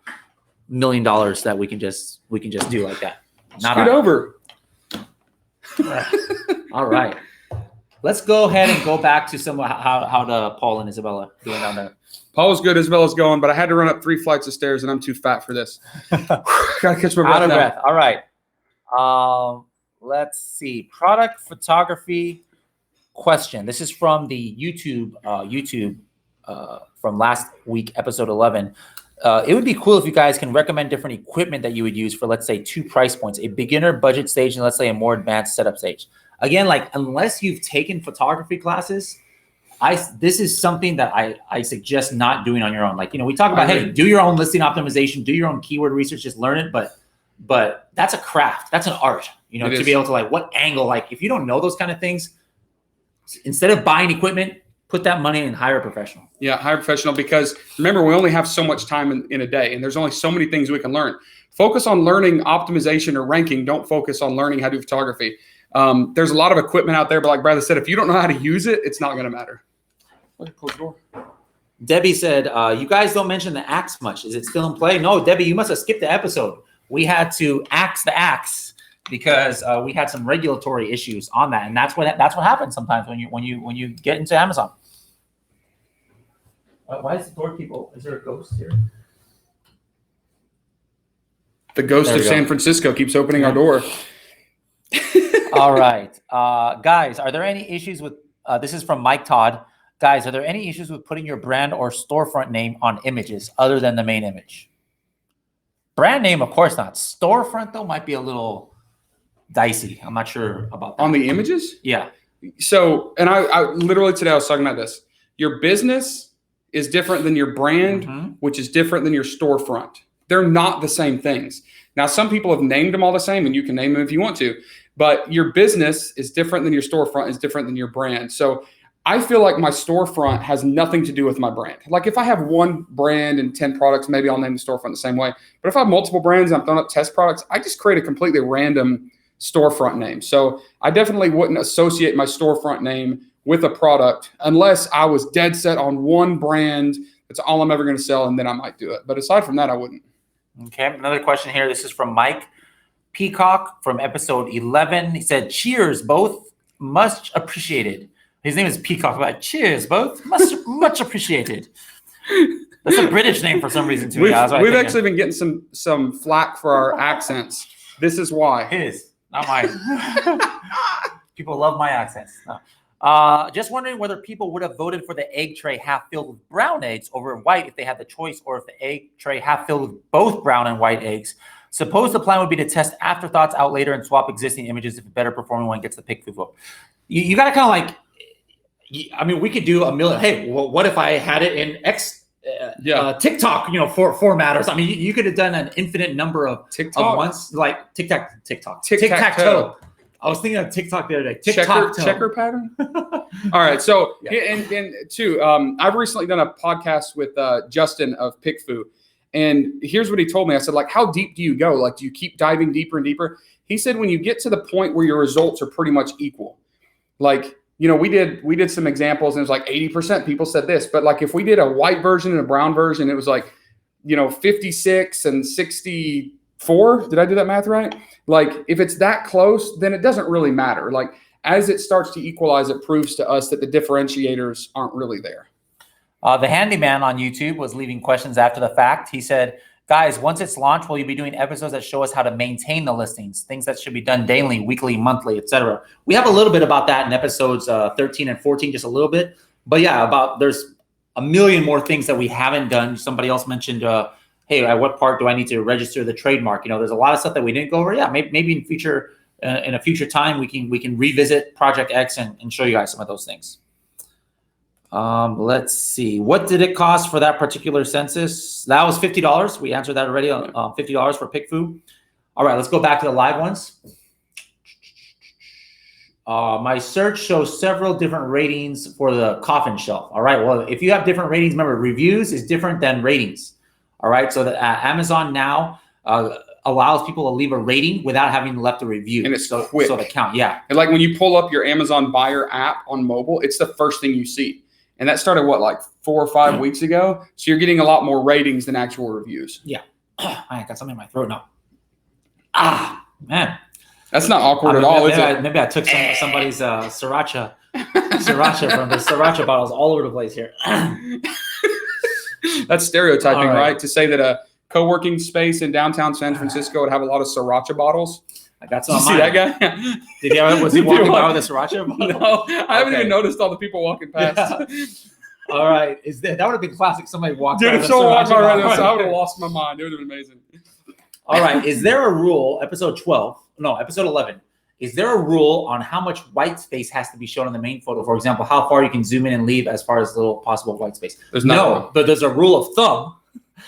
$1 million that we can just do like that? Not Scoot over. All right, let's go ahead and go back to some how the Paul and Isabella doing down there. Paul's good, Isabella's going, but I had to run up 3 flights of stairs, and I'm too fat for this. Gotta catch my breath. Out of breath. All right. Let's see. Product photography question. This is from the YouTube from last week, episode 11. It would be cool if you guys can recommend different equipment that you would use for, let's say, 2 price points, a beginner budget stage and let's say a more advanced setup stage. Again, like unless you've taken photography classes, this is something that I suggest not doing on your own. Like, we talk about, hey, do your own listing optimization, do your own keyword research, just learn it. But that's a craft. That's an art, to be able to, like, what angle, like if you don't know those kind of things, instead of buying equipment, put that money and hire a professional. Yeah, hire a professional, because remember, we only have so much time in a day, and there's only so many things we can learn. Focus on learning optimization or ranking. Don't focus on learning how to do photography. There's a lot of equipment out there, but like Bradley said, if you don't know how to use it, it's not going to matter. Close the door. Debbie said, you guys don't mention the axe much. Is it still in play? No, Debbie, you must have skipped the episode. We had to axe the axe because we had some regulatory issues on that, and that's what happens sometimes when you get into Amazon. Why is the door keep open? Is there a ghost here? The ghost of San Francisco keeps opening our door. All right, guys, are there any issues with? This is from Mike Todd. Guys, are there any issues with putting your brand or storefront name on images other than the main image? Brand name, of course not. Storefront, though, might be a little dicey. I'm not sure about that. On the images? Yeah. So, and I literally today I was talking about this. Your business is different than your brand, which is different than your storefront. They're not the same things. Now, some people have named them all the same, and you can name them if you want to. But your business is different than your storefront, is different than your brand. So I feel like my storefront has nothing to do with my brand. Like if I have one brand and 10 products, maybe I'll name the storefront the same way. But if I have multiple brands and I'm throwing up test products, I just create a completely random storefront name. So I definitely wouldn't associate my storefront name with a product unless I was dead set on one brand. That's all I'm ever going to sell, and then I might do it. But aside from that, I wouldn't. Okay, another question here. This is from Mike Peacock from episode 11. He said, cheers, both. Much appreciated. His name is Peacock, but cheers, both. Much appreciated. That's a British name for some reason, too. We've actually been getting some flack for our accents. This is why. His, not mine. People love my accents. No. Just wondering whether people would have voted for the egg tray half filled with brown eggs over white if they had the choice, or if the egg tray half filled with both brown and white eggs. Suppose the plan would be to test afterthoughts out later and swap existing images if a better performing one gets the pick food vote. You got to kind of like, I mean, we could do a million. Hey, well, what if I had it in TikTok, format or something? I mean, you could have done an infinite number of ones, like tic-tac-toe. I was thinking of TikTok the other day. Checker pattern. All right. So, and two, I've recently done a podcast with Justin of PickFu, and here's what he told me. I said, like, how deep do you go? Like, do you keep diving deeper and deeper? He said, when you get to the point where your results are pretty much equal, like, we did some examples, and it was like 80% people said this, but like if we did a white version and a brown version, it was like, 56 and 64. Did I do that math right? Like if it's that close, then it doesn't really matter. Like as it starts to equalize, it proves to us that the differentiators aren't really there. The handyman on YouTube was leaving questions after the fact. He said, guys, once it's launched, will you be doing episodes that show us how to maintain the listings, things that should be done daily, weekly, monthly, etc.? We have a little bit about that in episodes 13 and 14, just a little bit. But yeah, there's a million more things that we haven't done. Somebody else mentioned, hey, at what part do I need to register the trademark? There's a lot of stuff that we didn't go over. Yeah, maybe in a future time, we can revisit Project X and show you guys some of those things. Let's see. What did it cost for that particular census? That was $50. We answered that already on $50 for PickFu. All right, let's go back to the live ones. My search shows several different ratings for the coffin shelf. All right, well, if you have different ratings, remember, reviews is different than ratings. All right, so Amazon now allows people to leave a rating without having left a review. And it's quick. So the count, yeah. And like when you pull up your Amazon buyer app on mobile, it's the first thing you see. And that started, like 4 or 5 weeks ago? So you're getting a lot more ratings than actual reviews. Yeah. I got something in my throat now. Man. That's not awkward at all, is it? Maybe I took somebody's sriracha from the sriracha bottles all over the place here. That's stereotyping, right? To say that a co-working space in downtown San Francisco would have a lot of sriracha bottles. I got some. Did you see that guy? Was he walking by with a sriracha bottle? No, I haven't even noticed all the people walking past. Yeah. All right, that would have been classic. Somebody walked. Dude, if someone walked by right now, I would have lost my mind. It would have been amazing. All right, is there a rule? Episode 11. Is there a rule on how much white space has to be shown in the main photo? For example, how far you can zoom in and leave as far as little possible white space? There's no, but there's a rule of thumb.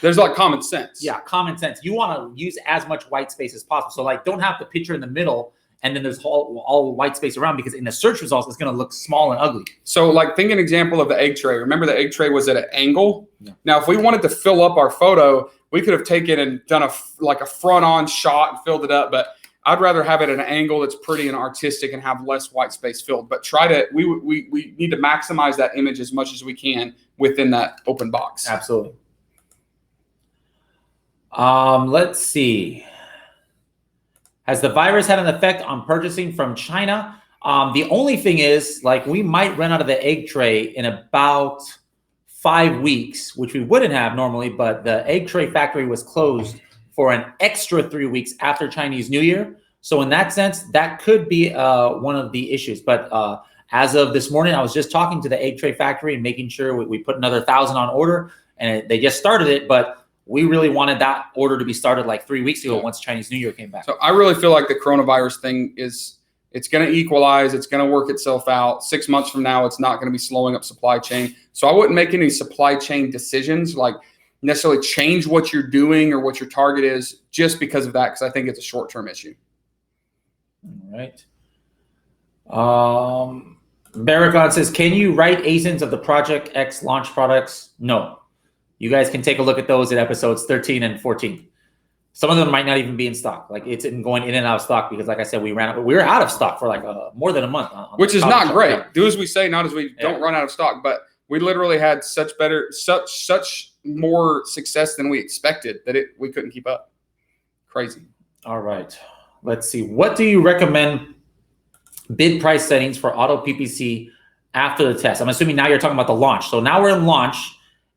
There's like common sense. Yeah, common sense. You want to use as much white space as possible. So like, don't have the picture in the middle and then there's all white space around, because in the search results, it's going to look small and ugly. So like, think an example of the egg tray. Remember the egg tray was at an angle? Yeah. Now, if we wanted to fill up our photo, we could have taken and done a front-on shot and filled it up. But I'd rather have it at an angle that's pretty and artistic and have less white space filled. But we need to maximize that image as much as we can within that open box. Absolutely. Let's see. Has the virus had an effect on purchasing from China? The only thing is, like, we might run out of the egg tray in about 5 weeks, which we wouldn't have normally, but the egg tray factory was closed for an extra 3 weeks after Chinese New Year. So in that sense, that could be one of the issues. But as of this morning, I was just talking to the egg tray factory and making sure we put another 1,000 on order, and they just started it, but we really wanted that order to be started like 3 weeks ago once Chinese New Year came back. So I really feel like the coronavirus thing it's going to equalize. It's going to work itself out. 6 months from now, it's not going to be slowing up supply chain. So I wouldn't make any supply chain decisions, like necessarily change what you're doing or what your target is just because of that, because I think it's a short-term issue. All right. Barracon says, can you write ASINs of the Project X launch products? No. You guys can take a look at those in episodes 13 and 14. Some of them might not even be in stock. Like, it's going in and out of stock because, like I said, we were out of stock for like more than a month. Which is not great. Yeah. Do as we say, not as we don't run out of stock. But we literally had such more success than we expected that we couldn't keep up. Crazy. All right. Let's see. What do you recommend bid price settings for auto PPC after the test? I'm assuming now you're talking about the launch. So now we're in launch.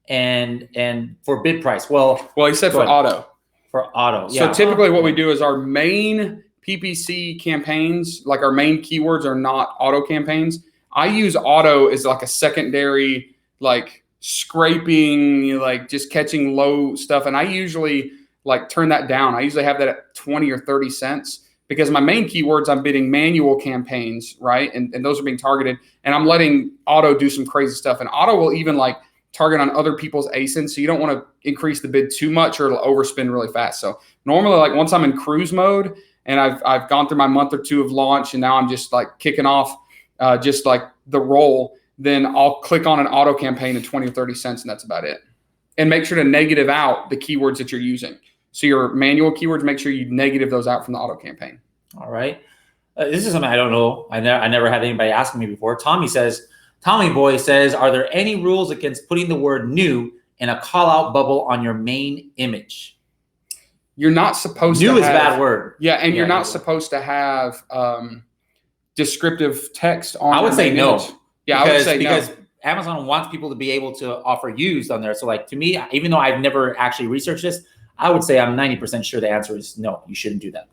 And for bid price, well, he said for auto. For auto, yeah. So typically, what we do is our main PPC campaigns, like our main keywords, are not auto campaigns. I use auto as like a secondary, like scraping, like just catching low stuff. And I usually like turn that down. I usually have that at 20 or 30 cents because my main keywords, I'm bidding manual campaigns, right? And those are being targeted. And I'm letting auto do some crazy stuff. And auto will even like target on other people's ASINs. So you don't want to increase the bid too much or it'll overspend really fast. So normally like once I'm in cruise mode and I've gone through my month or two of launch and now I'm just like kicking off just like the roll, then I'll click on an auto campaign at 20 or 30 cents and that's about it. And make sure to negative out the keywords that you're using. So your manual keywords, make sure you negative those out from the auto campaign. All right. This is something I don't know. I never had anybody asking me before. Tommy Boy says, are there any rules against putting the word new in a call out bubble on your main image? You're not supposed to new have, is a bad word. Yeah. And you're not supposed to have descriptive text on. I would say no. Image. Yeah. I would say because no. Amazon wants people to be able to offer used on there. So like to me, even though I've never actually researched this, I would say I'm 90% sure the answer is no, you shouldn't do that.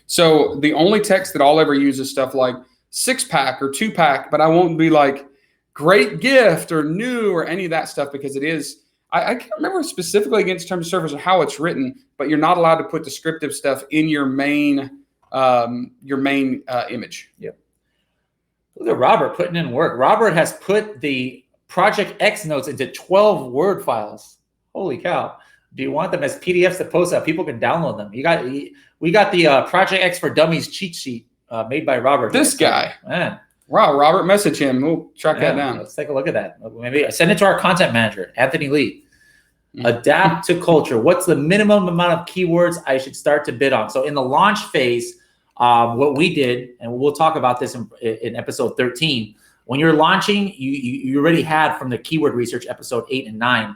So the only text that I'll ever use is stuff like 6-pack or 2-pack, but I won't be like great gift or new or any of that stuff because it is, I can't remember specifically against terms of service or how it's written, but you're not allowed to put descriptive stuff in your main image. Yep. Look at Robert putting in work. Robert has put the Project X notes into 12 Word files. Holy cow. Do you want them as PDFs to post out? People can download them. We got the Project X for Dummies cheat sheet made by Robert. This guy. Man. Wow, Robert, message him. We'll track that down. Let's take a look at that. Maybe send it to our content manager, Anthony Lee. Adapt to culture. What's the minimum amount of keywords I should start to bid on? So in the launch phase, what we did, and we'll talk about this in episode 13, when you're launching, you already had from the keyword research episode 8 and 9,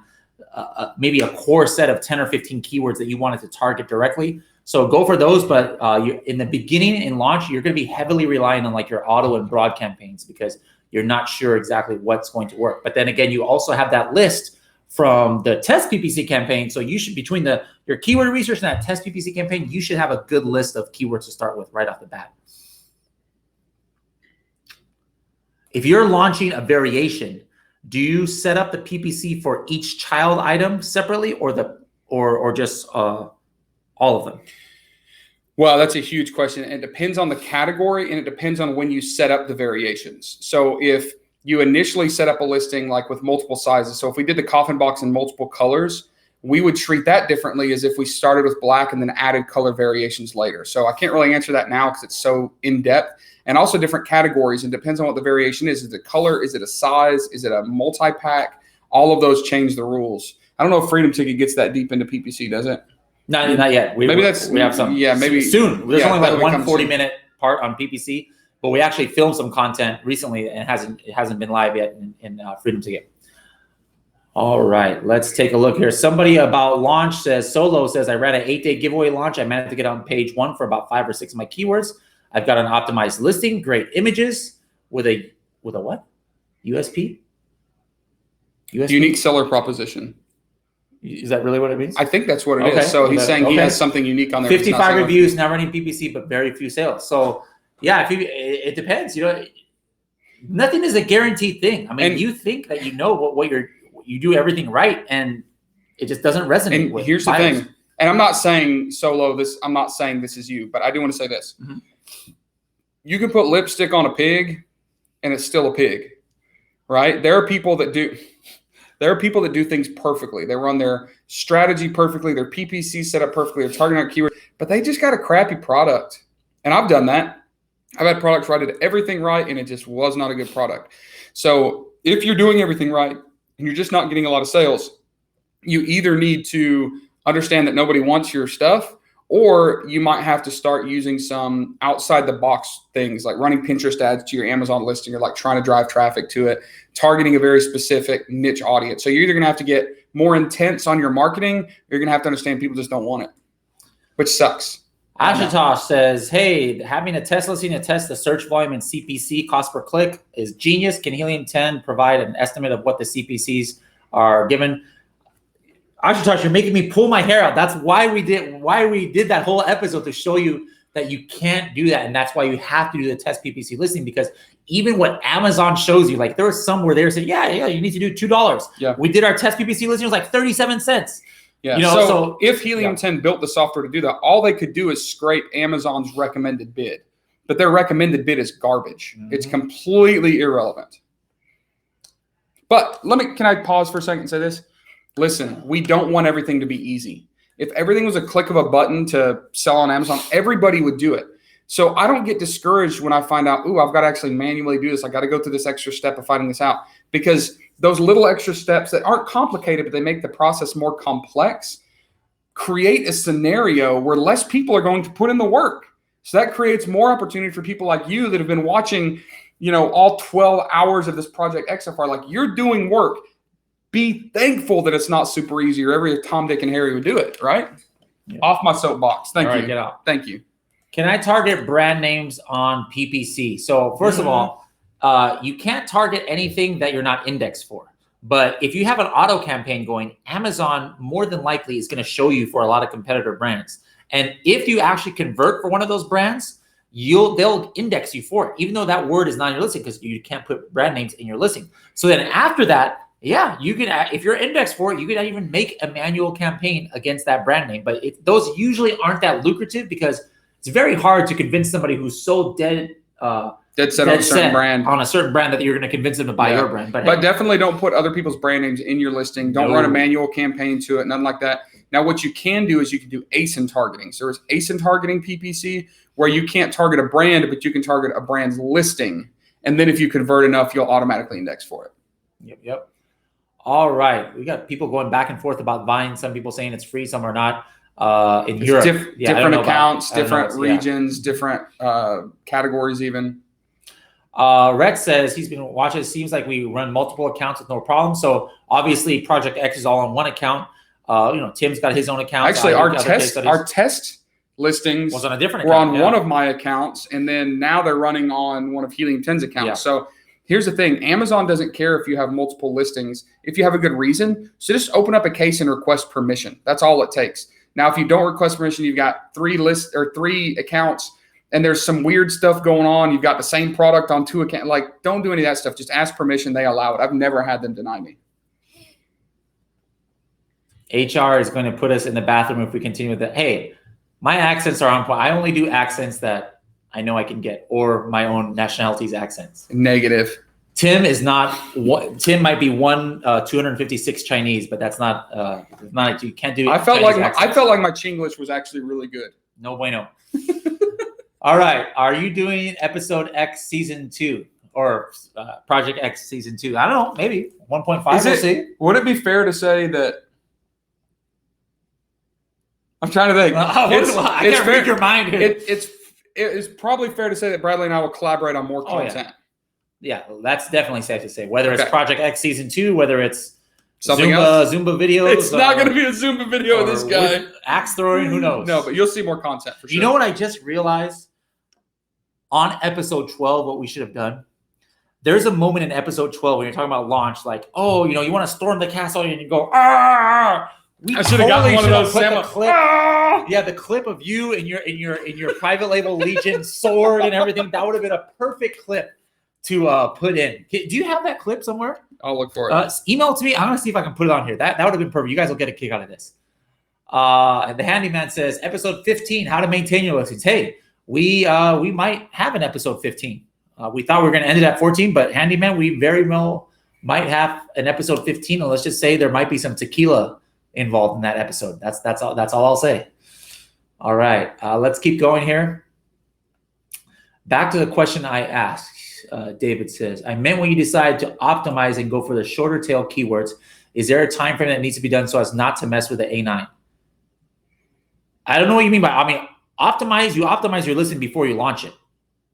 maybe a core set of 10 or 15 keywords that you wanted to target directly. So go for those, but in the beginning in launch, you're going to be heavily relying on like your auto and broad campaigns because you're not sure exactly what's going to work. But then again, you also have that list from the test PPC campaign. So you should, between your keyword research and that test PPC campaign, you should have a good list of keywords to start with right off the bat. If you're launching a variation, do you set up the PPC for each child item separately or just all of them? Well, that's a huge question. It depends on the category and it depends on when you set up the variations. So if you initially set up a listing like with multiple sizes, so if we did the coffin box in multiple colors, we would treat that differently as if we started with black and then added color variations later. So I can't really answer that now because it's so in depth. And also different categories, and depends on what the variation is. Is it color? Is it a size? Is it a multi-pack? All of those change the rules. I don't know if Freedom Ticket gets that deep into PPC, does it? Not yet. We have some. Yeah, maybe soon. There's only like one 40-minute soon. part on PPC, but we actually filmed some content recently and it hasn't been live yet in Freedom Ticket. All right, let's take a look here. Somebody about launch says, Solo says, I ran an 8-day giveaway launch. I managed to get on page 1 for about 5 or 6 of my keywords. I've got an optimized listing, great images with a what? USP? Unique seller proposition. Is that really what it means? I think that's what it is. So he's saying he has something unique on there. 55 reviews, not running PPC, but very few sales. So yeah, it depends. Nothing is a guaranteed thing. I mean, you think that you know what you do everything right, and it just doesn't resonate. And here's the thing. And I'm not saying Solo this. I'm not saying this is you, but I do want to say this. Mm-hmm. You can put lipstick on a pig, and it's still a pig, right? There are people that do things perfectly. They run their strategy perfectly. Their PPC set up perfectly. They're targeting our keyword, but they just got a crappy product. And I've done that. I've had products where I did everything right, and it just was not a good product. So if you're doing everything right and you're just not getting a lot of sales, you either need to understand that nobody wants your stuff, or you might have to start using some outside the box things like running Pinterest ads to your Amazon listing or like trying to drive traffic to it, targeting a very specific niche audience. So you're either going to have to get more intense on your marketing, or you're going to have to understand people just don't want it, which sucks. Ashutosh says, hey, having a test listing to test the search volume and CPC cost per click is genius. Can Helium 10 provide an estimate of what the CPCs are given? Ashutosh, you're making me pull my hair out. That's why we did that whole episode, to show you that you can't do that. And that's why you have to do the test PPC listing, because even what Amazon shows you, like there was some where they were saying, yeah, you need to do $2. Yeah. We did our test PPC listing, it was like 37 cents. Yeah. You know, so if Helium 10 built the software to do that, all they could do is scrape Amazon's recommended bid. But their recommended bid is garbage. Mm-hmm. It's completely irrelevant. But can I pause for a second and say this? Listen, we don't want everything to be easy. If everything was a click of a button to sell on Amazon, everybody would do it. So I don't get discouraged when I find out, I've got to actually manually do this. I got to go through this extra step of finding this out, because those little extra steps that aren't complicated, but they make the process more complex, create a scenario where less people are going to put in the work. So that creates more opportunity for people like you that have been watching, all 12 hours of this Project X so far. Like, you're doing work. Be thankful that it's not super easy, or every Tom, Dick, and Harry would do it, right? Yeah. Off my soapbox. Thank you. Get out. Thank you. Can I target brand names on PPC? So first of all, you can't target anything that you're not indexed for. But if you have an auto campaign going, Amazon more than likely is going to show you for a lot of competitor brands. And if you actually convert for one of those brands, they'll index you for it, even though that word is not in your listing, because you can't put brand names in your listing. So then after that, yeah, you can, if you're indexed for it, you can even make a manual campaign against that brand name. But those usually aren't that lucrative, because it's very hard to convince somebody who's so dead set on a certain brand that you're going to convince them to buy your brand. But definitely don't put other people's brand names in your listing. Don't run a manual campaign to it, nothing like that. Now, what you can do is you can do ASIN targeting. So there's ASIN targeting PPC, where you can't target a brand, but you can target a brand's listing. And then if you convert enough, you'll automatically index for it. Yep. All right. We got people going back and forth about Vine. Some people saying it's free, some are not. In Europe, different accounts, different regions, different categories even. Rex says he's been watching. It seems like we run multiple accounts with no problem. So obviously Project X is all on one account. Tim's got his own account. Actually, our test listings was on a different account. Were on one of my accounts, and then now they're running on one of Helium 10's accounts. Yeah. So here's the thing. Amazon doesn't care if you have multiple listings, if you have a good reason. So just open up a case and request permission. That's all it takes. Now, if you don't request permission, you've got 3 accounts, and there's some weird stuff going on. You've got the same product on 2 accounts. Like, don't do any of that stuff. Just ask permission. They allow it. I've never had them deny me. HR is going to put us in the bathroom if we continue with that. Hey, my accents are on point. I only do accents that I know I can get, or my own nationality's accents. Negative. Tim is not. Tim might be 256 Chinese, but that's not. Not you can't do. I felt like my Chinglish was actually really good. No bueno. All right, are you doing Episode X Season 2 or Project X Season 2? I don't know. Maybe 1.5. We'll see. Would it be fair to say that? I'm trying to think. I can't read your mind here. It's probably fair to say that Bradley and I will collaborate on more content. Yeah, that's definitely safe to say. Whether it's Project X Season 2, whether it's something Zumba videos. It's not going to be a Zumba video of this guy. Axe throwing, who knows? No, but you'll see more content for sure. You know what I just realized? On Episode 12, what we should have done? There's a moment in Episode 12 when you're talking about launch, like, you want to storm the castle and you go, ah! I should have gotten one of those. The clip of you in your private label Legion sword and everything. That would have been a perfect clip to put in. Do you have that clip somewhere? I'll look for it. Email it to me. I'm gonna see if I can put it on here. That would have been perfect. You guys will get a kick out of this. The handyman says episode 15, how to maintain your listings. Hey, we might have an episode 15. We thought we were gonna end it at 14, but handyman, we very well might have an episode 15. And let's just say there might be some tequila involved in that episode. That's all I'll say. All right, let's keep going here. Back to the question I asked. David says, I meant when you decide to optimize and go for the shorter tail keywords, is there a time frame that needs to be done so as not to mess with the A9? I don't know what you mean by, you optimize your listing before you launch it.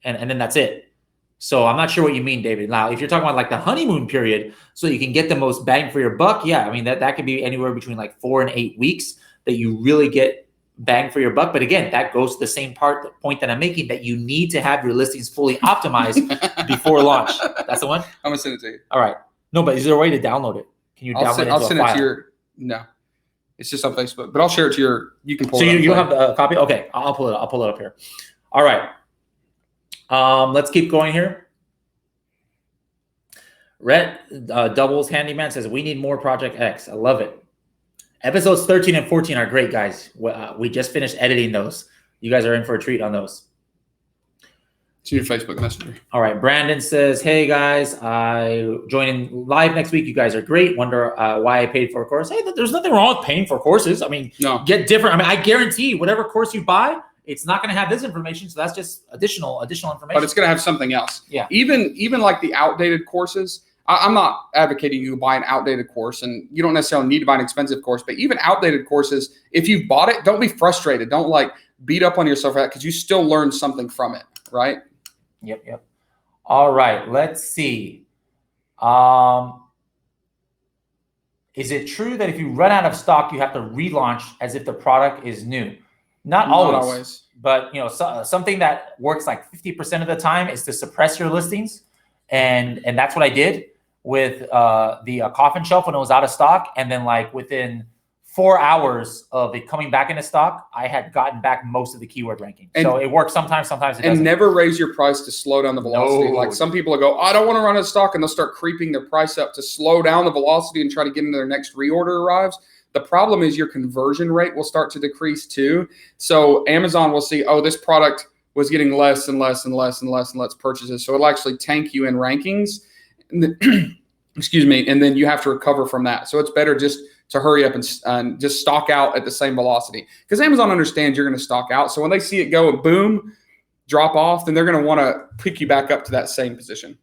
And then that's it. So I'm not sure what you mean, David. Now, if you're talking about like the honeymoon period, so you can get the most bang for your buck, yeah, that could be anywhere between like 4 and 8 weeks that you really get bang for your buck. But again, that goes to the same point that I'm making, that you need to have your listings fully optimized before launch. That's the one? I'm going to send it to you. All right. No, but is there a way to download it? Can you download it into a file? No. It's just on Facebook, but I'll share it to you can pull So it up. you have the copy? Okay, I'll pull it up. I'll pull it up here. All right. Let's keep going here. Rhett Doubles Handyman says, we need more Project X. I love it. Episodes 13 and 14 are great, guys. We just finished editing those. You guys are in for a treat on those. It's your Facebook Messenger. All right. Brandon says, hey, guys, I joining live next week. You guys are great. Wonder why I paid for a course. Hey, there's nothing wrong with paying for courses. I mean, no. Get different. I mean, I guarantee whatever course you buy, it's not going to have this information. So that's just additional information. But it's going to have something else. Yeah. Even like the outdated courses, I'm not advocating you buy an outdated course, and you don't necessarily need to buy an expensive course, but even outdated courses, if you've bought it, don't be frustrated. Don't like beat up on yourself for that, because you still learn something from it, right? Yep. All right, let's see. Is it true that if you run out of stock, you have to relaunch as if the product is new? Not always. But something that works like 50% of the time is to suppress your listings, and that's what I did with the coffin shelf when it was out of stock, and then like within 4 hours of it coming back into stock, I had gotten back most of the keyword ranking. So it works sometimes it doesn't. And never raise your price to slow down the velocity. No. Like some people will go, I don't want to run out of stock, and they'll start creeping their price up to slow down the velocity and try to get into their next reorder arrives. The problem is your conversion rate will start to decrease too. So Amazon will see, oh, this product was getting less and less purchases. So it'll actually tank you in rankings. Excuse me. And then you have to recover from that. So it's better just to hurry up and just stock out at the same velocity, because Amazon understands you're going to stock out. So when they see it go and boom, drop off, then they're going to want to pick you back up to that same position.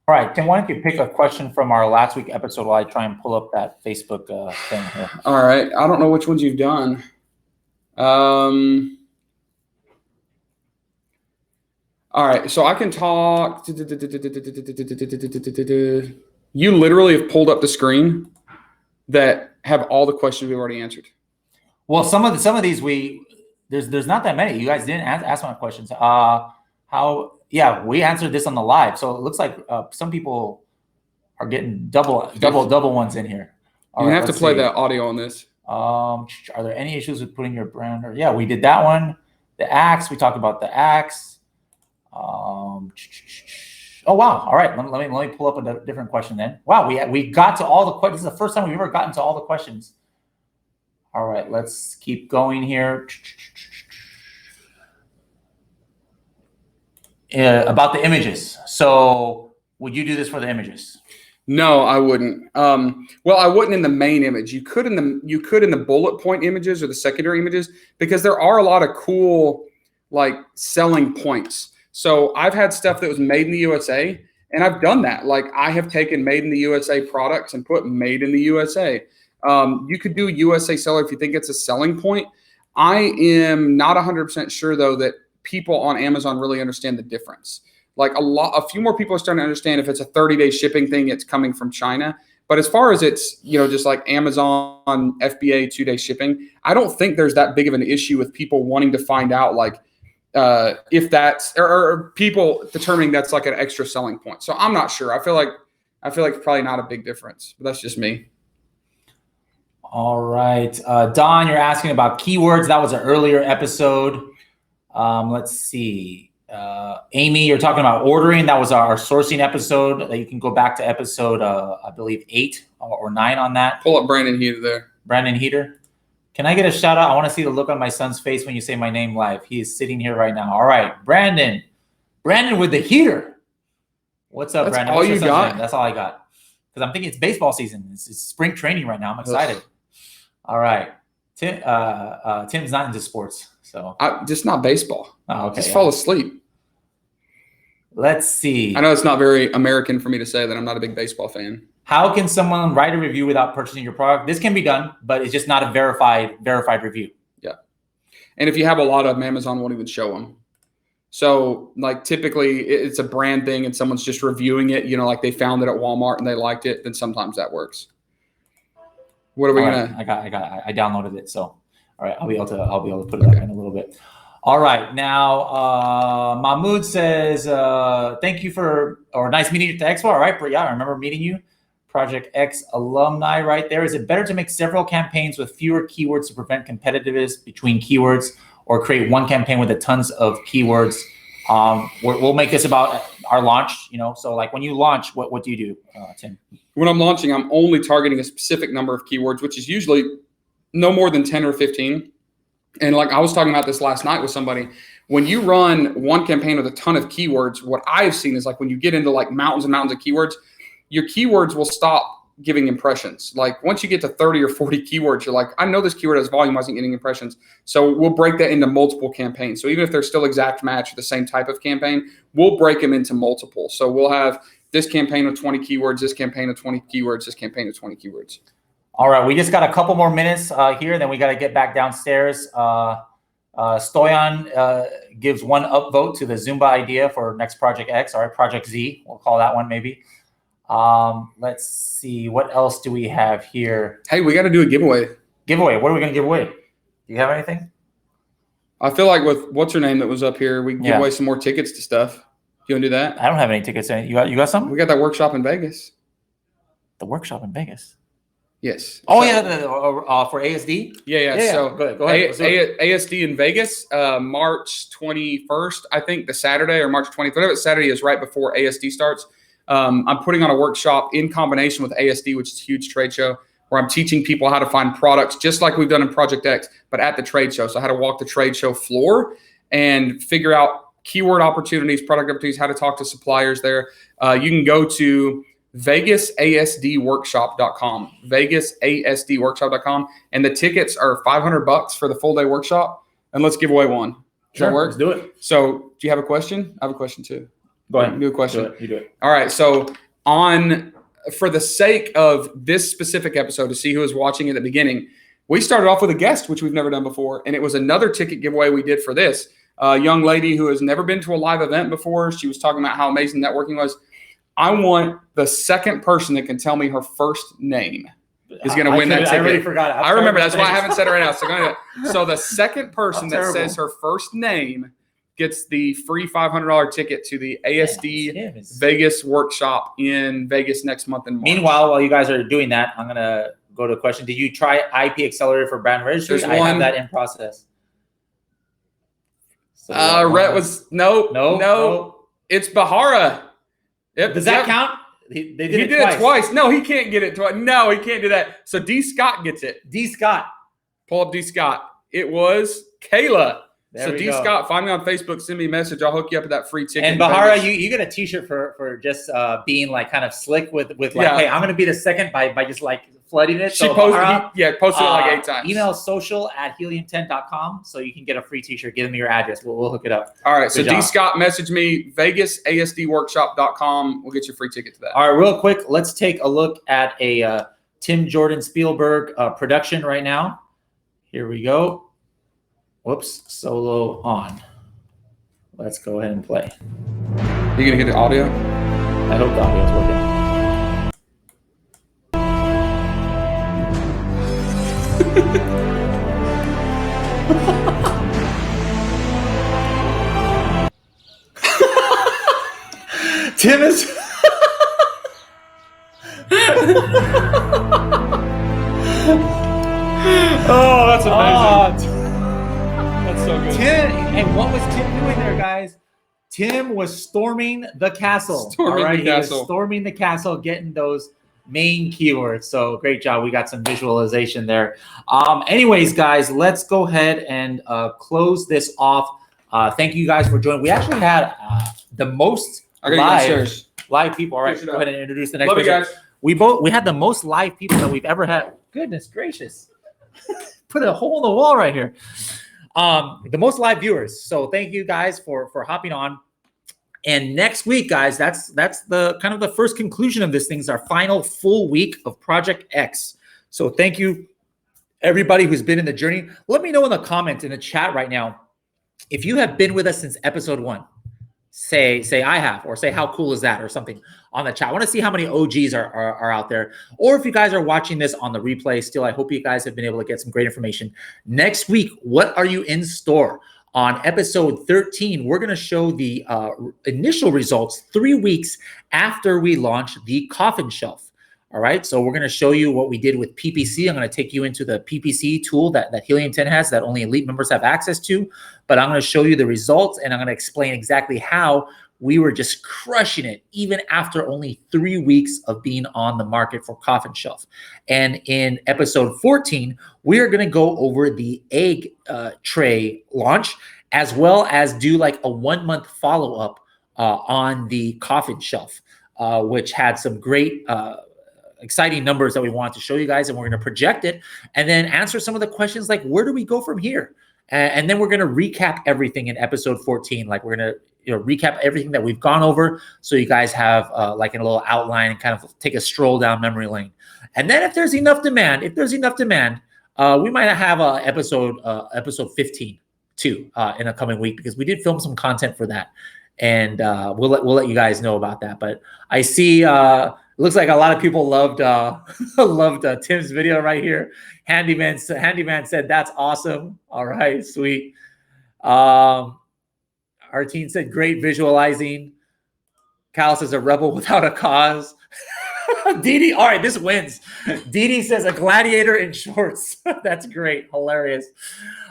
All right, Tim, why don't you pick a question from our last week episode while I try and pull up that Facebook thing here. All right. I don't know which ones you've done. All right, so I can talk. You literally have pulled up the screen that have all the questions we've already answered. Well, some of these there's not that many. You guys didn't ask my questions. We answered this on the live, so it looks like some people are getting double ones in here. You have to play the audio on this. Are there any issues with putting your brand? Yeah, we did that one. The axe, we talked about the axe. Oh wow! All right, let me pull up a different question then. Wow, we got to all the questions. This is the first time we've ever gotten to all the questions. All right, let's keep going here. About the images. So, would you do this for the images? No, I wouldn't. Well, I wouldn't in the main image. You could in the bullet point images or the secondary images, because there are a lot of cool like selling points. So I've had stuff that was made in the USA, and I've done that. Like I have taken made in the USA products and put made in the USA. You could do USA seller if you think it's a selling point. I am not 100% sure though that people on Amazon really understand the difference. Like a few more people are starting to understand if it's a 30-day shipping thing, it's coming from China. But as far as it's, just like Amazon FBA 2-day shipping, I don't think there's that big of an issue with people wanting to find out like if that's or people determining that's like an extra selling point. So I'm not sure. I feel like it's probably not a big difference, but that's just me. All right. Don, you're asking about keywords. That was an earlier episode. Let's see. Amy, you're talking about ordering. That was our sourcing episode. You can go back to episode, I believe 8 or 9 on that. Pull up Brandon Heater there. Brandon Heater. Can I get a shout out? I want to see the look on my son's face when you say my name live. He is sitting here right now. All right, Brandon with the heater. What's up, That's Brandon? all you got? That's all I got. Because I'm thinking it's baseball season. It's spring training right now. I'm excited. Ugh. All right. Tim's not into sports, so just not baseball. Oh, okay. Just fall asleep. Let's see. I know it's not very American for me to say that I'm not a big baseball fan. How can someone write a review without purchasing your product? This can be done, but it's just not a verified review. Yeah. And if you have a lot of them, Amazon won't even show them. So like typically it's a brand thing and someone's just reviewing it, like they found it at Walmart and they liked it, then sometimes that works. What are we gonna? I downloaded it, so all right, I'll be able to put it up in a little bit. All right, now Mahmoud says, "Thank you or nice meeting you at the expo." All right, yeah, I remember meeting you. Project X alumni right there. Is it better to make several campaigns with fewer keywords to prevent competitiveness between keywords, or create one campaign with a tons of keywords? We'll make this about our launch, so like when you launch, what do you do, Tim? When I'm launching, I'm only targeting a specific number of keywords, which is usually no more than 10 or 15. And like I was talking about this last night with somebody, when you run one campaign with a ton of keywords, what I've seen is like when you get into like mountains and mountains of keywords, your keywords will stop giving impressions. Like once you get to 30 or 40 keywords, you're like, I know this keyword has volume, wasn't getting impressions. So we'll break that into multiple campaigns. So even if they're still exact match, the same type of campaign, we'll break them into multiple. So we'll have this campaign of 20 keywords, this campaign of 20 keywords, this campaign of 20 keywords. All right, we just got a couple more minutes here, then we got to get back downstairs. Stoyan gives one upvote to the Zumba idea for next Project X. All right, Project Z, we'll call that one maybe. Let's see, what else do we have here? Hey, we got to do a giveaway. Giveaway, what are we going to give away? Do you have anything? I feel like with what's her name that was up here, we can give away some more tickets to stuff. You want to do that? I don't have any tickets. You got something? We got that workshop in Vegas. The workshop in Vegas? Yes. Oh, yeah, for ASD? Yeah. So go ahead. ASD in Vegas, March 21st, I think, the Saturday, or March 20th, whatever Saturday is, right before ASD starts. I'm putting on a workshop in combination with ASD, which is a huge trade show, where I'm teaching people how to find products, just like we've done in Project X, but at the trade show. So how to walk the trade show floor and figure out keyword opportunities, product opportunities, how to talk to suppliers there. You can go to vegasasdworkshop.com, vegasasdworkshop.com, and the tickets are $500 for the full day workshop. And let's give away one. Does that work? Let's do it. So do you have a question? I have a question too. Go ahead. Do a question. You do it. All right. So for the sake of this specific episode, to see who is watching at the beginning, we started off with a guest, which we've never done before. And it was another ticket giveaway we did for this. A young lady who has never been to a live event before. She was talking about how amazing networking was. I want the second person that can tell me her first name is going to win that ticket. I already forgot it. I remember. That's why I haven't said it right now. So the second person that says her first name gets the free $500 ticket to the ASD Vegas workshop in Vegas next month in March. Meanwhile, while you guys are doing that, I'm going to go to a question. Did you try IP Accelerator for brand registry? I have that in process. So Rhett was no. It's Bahara. Yep. Does that count? He did it twice. No, he can't get it twice. No, he can't do that. So D. Scott gets it. D. Scott. Pull up D. Scott. It was Kayla. There D. Scott, find me on Facebook, send me a message. I'll hook you up with that free ticket. And Bahara, you get a t-shirt for just being like kind of slick with like, hey, I'm gonna be the second by just like flooding it. She posted it like 8 times. Email social@helium10.com so you can get a free t-shirt. Give them your address. We'll hook it up. All right. So D. Scott, message me, vegasasdworkshop.com. We'll get you a free ticket to that. All right, real quick, let's take a look at a Tim Jordan Spielberg production right now. Here we go. Whoops, solo on. Let's go ahead and play. You gonna get the audio? I hope the audio is working. Tim is. Oh, that's amazing. That's so good. And what was Tim doing there, guys? Tim was storming the castle. He was storming the castle, getting those main keywords. So great job. We got some visualization there. Anyways, guys, let's go ahead and close this off. Thank you guys for joining. We actually had the most live people. All right, go ahead and introduce the next person. Love you We guys. had the most live people that we've ever had. Goodness gracious. Put a hole in the wall right here. The most live viewers. So thank you guys for hopping on. And next week, guys, that's the kind of the first conclusion of this thing, is our final full week of Project X. So thank you, everybody who's been in the journey. Let me know in the comments, in the chat right now, if you have been with us since episode 1. Say I have, or say how cool is that, or something on the chat. I want to see how many OGs are out there, or if you guys are watching this on the replay still. I hope you guys have been able to get some great information. Next week, what are you in store? On episode 13, we're going to show the initial results 3 weeks after we launch the coffin shelf. All right, so we're going to show you what we did with PPC. I'm going to take you into the PPC tool that Helium 10 has that only elite members have access to. But I'm going to show you the results, and I'm going to explain exactly how we were just crushing it even after only 3 weeks of being on the market for Coffin Shelf. And in episode 14, we are going to go over the egg tray launch, as well as do like a 1-month follow-up on the Coffin Shelf, which had some great exciting numbers that we want to show you guys, and we're going to project it and then answer some of the questions like, where do we go from here? And then we're going to recap everything in episode 14. Like, we're going to recap everything that we've gone over, so you guys have like a little outline and kind of take a stroll down memory lane. And then if there's enough demand, we might have episode 15 too in a coming week, because we did film some content for that, and we'll let you guys know about that. But I see looks like a lot of people loved Tim's video right here. Handyman said that's awesome. All right, sweet. Our team said great visualizing. Cal says a rebel without a cause. Didi, all right, this wins. Didi says a gladiator in shorts. That's great, hilarious.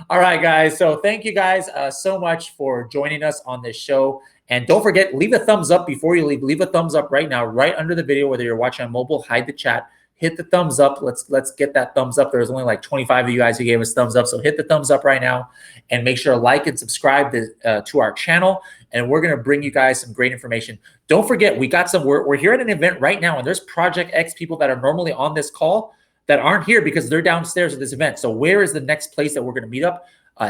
All right, guys. So thank you guys so much for joining us on this show. And don't forget, leave a thumbs up before you leave. Leave a thumbs up right now, right under the video, whether you're watching on mobile, hide the chat. Hit the thumbs up. Let's get that thumbs up. There's only like 25 of you guys who gave us thumbs up. So hit the thumbs up right now, and make sure to like and subscribe to our channel. And we're going to bring you guys some great information. Don't forget, we're here at an event right now, and there's Project X people that are normally on this call that aren't here because they're downstairs at this event. So where is the next place that we're going to meet up?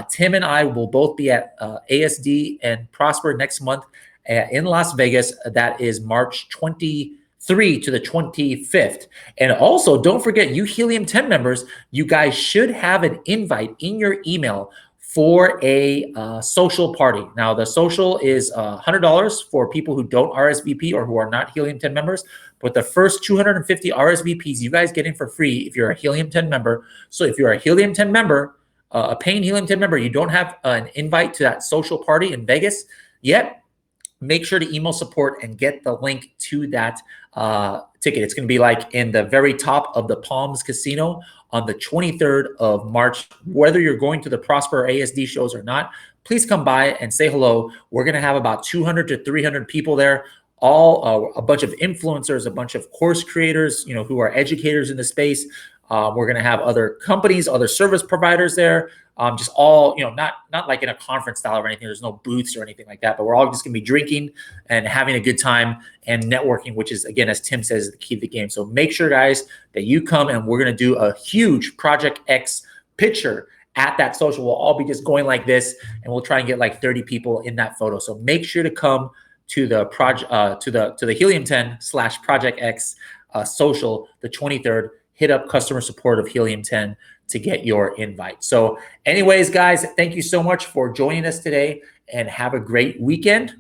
Tim and I will both be at ASD and Prosper next month in Las Vegas. That is March 23 to the 25th. And also, don't forget, you Helium 10 members, you guys should have an invite in your email for a social party. Now, the social is $100 for people who don't RSVP or who are not Helium 10 members. But the first 250 RSVPs you guys get in for free if you're a Helium 10 member. So if you're a Helium 10 member, a paying Helium 10 member, you don't have an invite to that social party in Vegas yet, make sure to email support and get the link to that ticket. It's going to be like in the very top of the Palms Casino on the 23rd of March. Whether you're going to the Prosper ASD shows or not, please come by and say hello. We're going to have about 200 to 300 people there, all a bunch of influencers, a bunch of course creators, who are educators in the space. We're going to have other companies, other service providers there, just all, not like in a conference style or anything. There's no booths or anything like that, but we're all just going to be drinking and having a good time and networking, which is, again, as Tim says, the key to the game. So make sure, guys, that you come, and we're going to do a huge Project X picture at that social. We'll all be just going like this, and we'll try and get like 30 people in that photo. So make sure to come to the to the Helium 10/Project X social, the 23rd. Hit up customer support of Helium 10 to get your invite. So anyways, guys, thank you so much for joining us today, and have a great weekend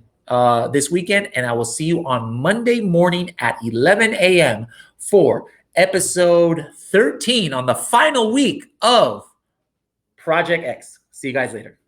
this weekend. And I will see you on Monday morning at 11 a.m. for episode 13 on the final week of Project X. See you guys later.